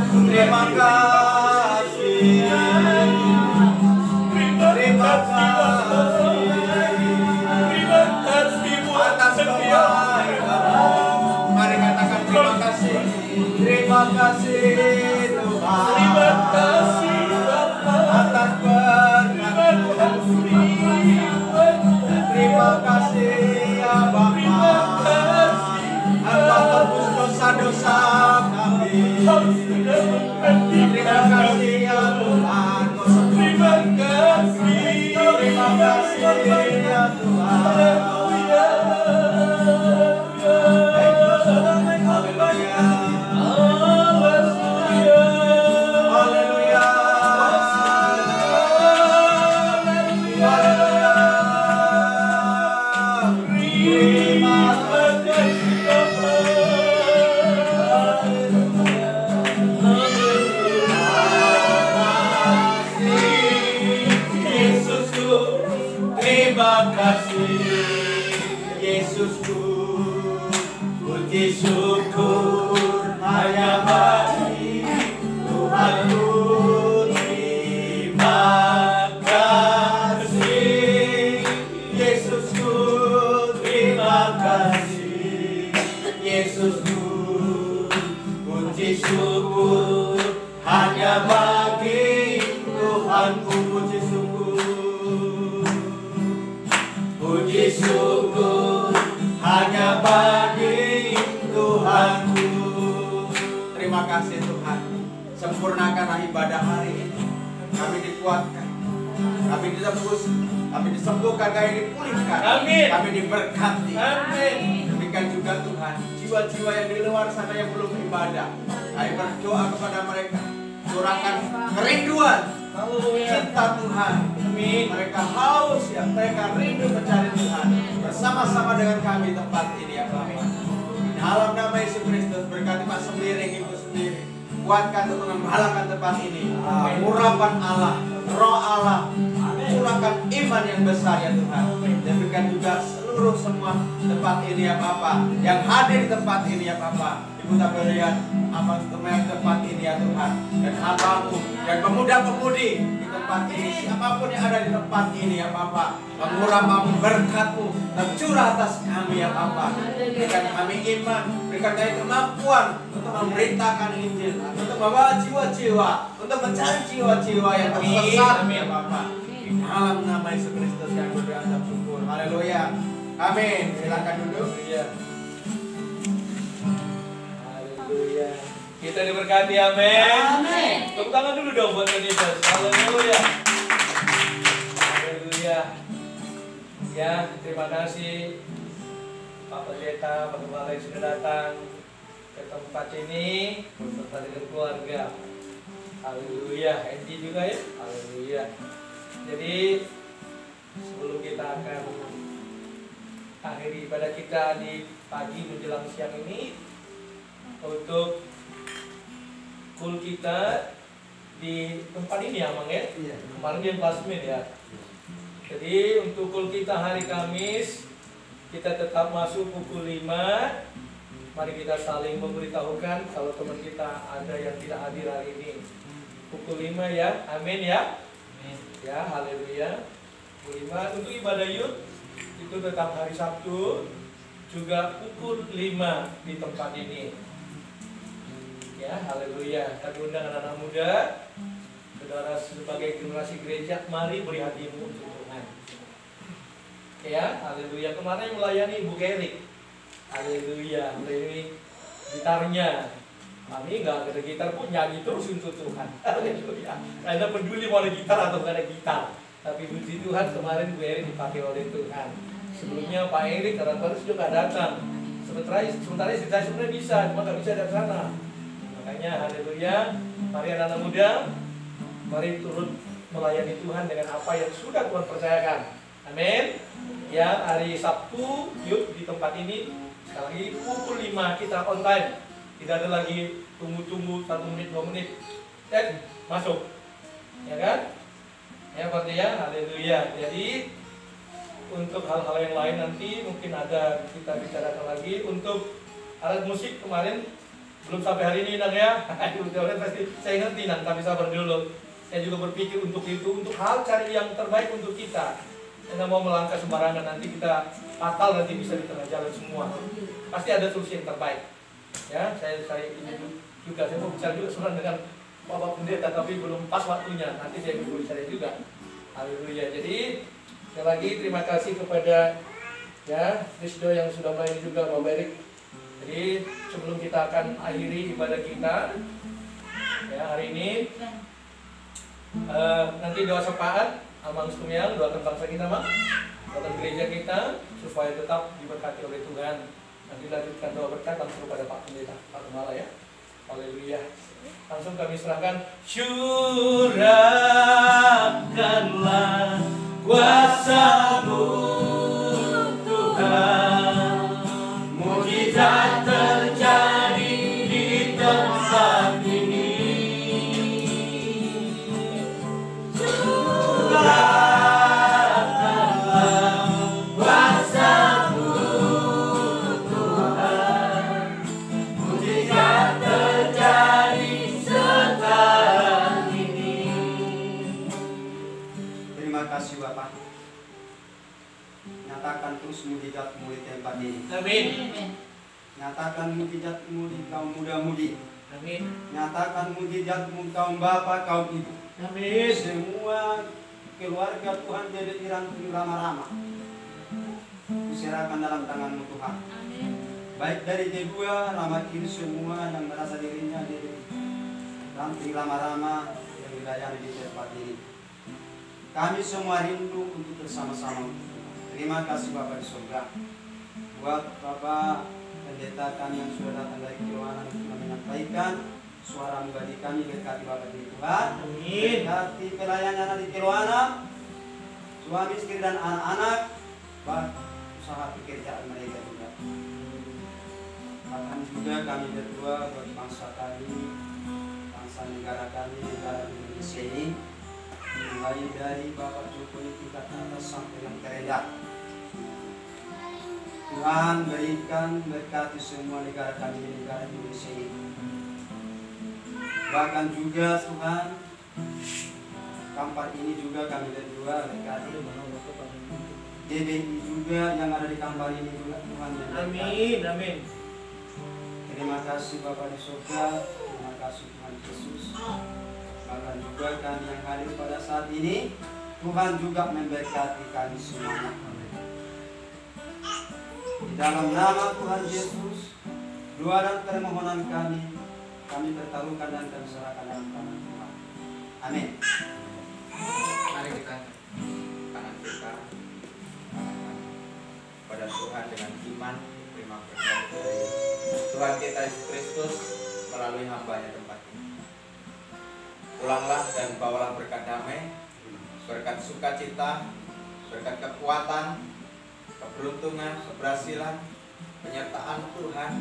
Terima kasih. Terima kasih atas kebaikan. Mari katakan terima kasih. Terima kasih Tuhan. Terima kasih atas berkat. Terima kasih ya Bapa. Engkau tebus dosa-dosa kami. Terima kasih ya Tuhan. Terima kasih. Terima kasih ya Tuhan. Puji syukur hanya bagi Tuhanku. Terima kasih Yesusku. Terima kasih Yesusku. Puji syukur hanya bagi Tuhanku. Puji syukur. Puji syukur hanya bagi Tuhanku. Terima kasih Tuhan. Sempurnakanlah ibadah hari ini. Kami dikuatkan, kami ditebus, kami disembuhkan, kami dipulihkan. Amin. Kami diberkati. Amin. Demikian juga Tuhan, jiwa-jiwa yang di luar sana yang belum beribadah, kami berdoa kepada mereka, curahkan kerinduan cinta Tuhan. Amin. Mereka haus ya, mereka rindu mencari Tuhan. Bersama-sama dengan kami tempat ini ya Bapak. Dalam nama Yesus Kristus, berkati Pak sendiri, Ibu sendiri. Kuatkan untuk mengembalakan tempat ini. Urapan Allah, Roh Allah, curahkan iman yang besar ya Tuhan. Demikian juga seluruh semua tempat ini ya Bapak, yang hadir di tempat ini ya Bapak. Ibu tak melihat apa tempat ini ya Tuhan. Dan hambamu dan pemuda-pemudi di tempat ini, siapapun yang ada di tempat ini ya Bapak, pengurapanmu, berkatmu tercurah atas kami ya Bapak. Berikan kami iman, berikan kami kemampuan untuk memberitakan Injil, untuk membawa jiwa-jiwa, untuk mencari jiwa-jiwa yang tersesat ya Bapak. Di dalam nama Yesus Kristus yang berdoa dan syukur. Haleluya. Amin. Silakan duduk. Haleluya. Kita diberkati, amin. Amin. Tepuk tangan dulu dong buat Yesus. Haleluya. Haleluya. Ya, terima kasih Pak Pendeta, Pak Gembala yang sudah datang ke tempat ini beserta dengan keluarga. Haleluya. Andy juga ya. Haleluya. Jadi sebelum kita akan akhiri ibadah kita di pagi menjelang siang ini, untuk kul kita di tempat ini ya Mang ya. Kemarin dia plasmin ya. Jadi untuk kul kita hari Kamis kita tetap masuk pukul 5. Mari kita saling memberitahukan kalau teman kita ada yang tidak hadir hari ini. Pukul 5 ya. Amin ya. Ya, haleluya. Pukul 5 untuk ibadah youth itu tetap hari Sabtu juga pukul 5 di tempat ini. Ya. Ya, haleluya. Kami undang anak-anak muda, saudara sebagai generasi gereja, mari beri hatimu untuk Tuhan. Ya, haleluya. Kemarin melayani Ibu Kerik. Haleluya. Melayani gitarnya. Kami nggak ada gitar pun nyanyi terus untuk Tuhan. Haleluya. Karena peduli mau ada gitar atau nggak ada gitar. Tapi puji Tuhan kemarin Bu Erik dipakai oleh Tuhan. Sebelumnya Pak Erik kadang-kadang juga nggak datang. Sementara istri saya sebenarnya bisa, cuma nggak bisa dari sana. Makanya haleluya. Mari anak-anak muda, mari turut melayani Tuhan dengan apa yang sudah Tuhan percayakan. Amin. Ya, hari Sabtu yuk di tempat ini sekali lagi pukul 5 kita on time. Tidak ada lagi tunggu-tunggu 1 menit 2 menit. Masuk. Ya kan? Ya Pak ya, haleluya. Jadi untuk hal-hal yang lain nanti mungkin ada kita bicarakan lagi. Untuk alat musik kemarin belum sampai hari ini Nang ya. Pasti saya ngerti Nang, tapi sabar dulu. Saya juga berpikir untuk itu, untuk hal cari yang terbaik untuk kita. Saya mau melangkah sembarangan, nanti kita fatal, nanti bisa di tengah jalan semua. Pasti ada solusi yang terbaik. Ya, saya ini juga, saya mau bicara juga sebenarnya dengan Bapak Pendeta, tapi belum pas waktunya. Nanti saya bisa bicara juga. Haleluya. Jadi sekali lagi terima kasih kepada ya Krisdo yang sudah melayani juga Bapak Erik. Jadi sebelum kita akan akhiri ibadah kita ya hari ini, nanti doa syafaat Amang Sumyang, doakan bangsa kita Mak, doakan gereja kita supaya tetap diberkati oleh Tuhan. Nanti lanjutkan doa berkat langsung kepada Pak Pendeta, Pak Kepala ya. Haleluya. Langsung kami serahkan. Curahkanlah kuasa-Mu Tuhan, mujizat terjadi di tempat ini. Curahkanlah kuasa-Mu Tuhan, mujizat terjadi sekarang ini. Terima kasih Bapak. Nyatakan terus mujizat-Mu di tempat ini. Amin. Nyatakan mujizat-Mu di kaum muda-mudi. Amin. Nyatakan mujizat-Mu kaum bapak, kaum ibu. Amin. Semua keluarga Tuhan jadi diranting ramah-ramah. Diserahkan dalam tangan-Mu Tuhan. Baik dari kedua, ramah kiri semua yang merasa dirinya jadi ranting ramah-ramah yang dilayani di tempat ini. Kami semua rindu untuk bersama-sama. Terima kasih Bapak di surga. Buat Bapak Pendeta kami yang sudah datang dari Kiloana untuk menyampaikan suara bagi kami, berkati Bapak di Tuhan. Amin. Berkati pelayannya di Kiloana, suami istri dan anak-anak, usaha pekerjaan mereka juga. Bahkan juga kami berdua buat bangsa kami, bangsa negara kami, negara Indonesia ini, mulai dari Bapak Jokowi tingkat atas sampai yang terendah. Tuhan berikan berkati semua negara kami, negara Indonesia ini. Bahkan juga Tuhan, kampar ini juga kami berdua berkati. DBI juga yang ada di kampar ini juga Tuhan berkati. Amin. Amin. Terima kasih Bapak di surga, terima kasih Tuhan Yesus. Bahkan juga kami yang hadir pada saat ini, Tuhan juga memberkati kami semuanya. Di dalam nama Tuhan Yesus, doa dan permohonan kami bertaruhkan dan kami serahkan dalam tangan Tuhan. Amin. Mari kita tangan kita pada Tuhan dengan iman, terima berkat dari Tuhan kita Yesus Kristus melalui hamba-Nya tempat ini. Pulanglah dan bawalah berkat damai, berkat sukacita, berkat kekuatan, keberuntungan, keberhasilan, penyertaan Tuhan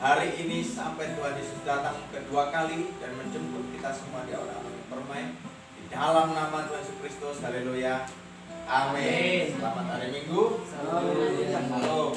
hari ini sampai Tuhan Yesus datang kedua kali dan menjemput kita semua di aula-aula permai di dalam nama Tuhan Yesus Kristus. Haleluya. Amin. Selamat hari Minggu. Salam. Salam.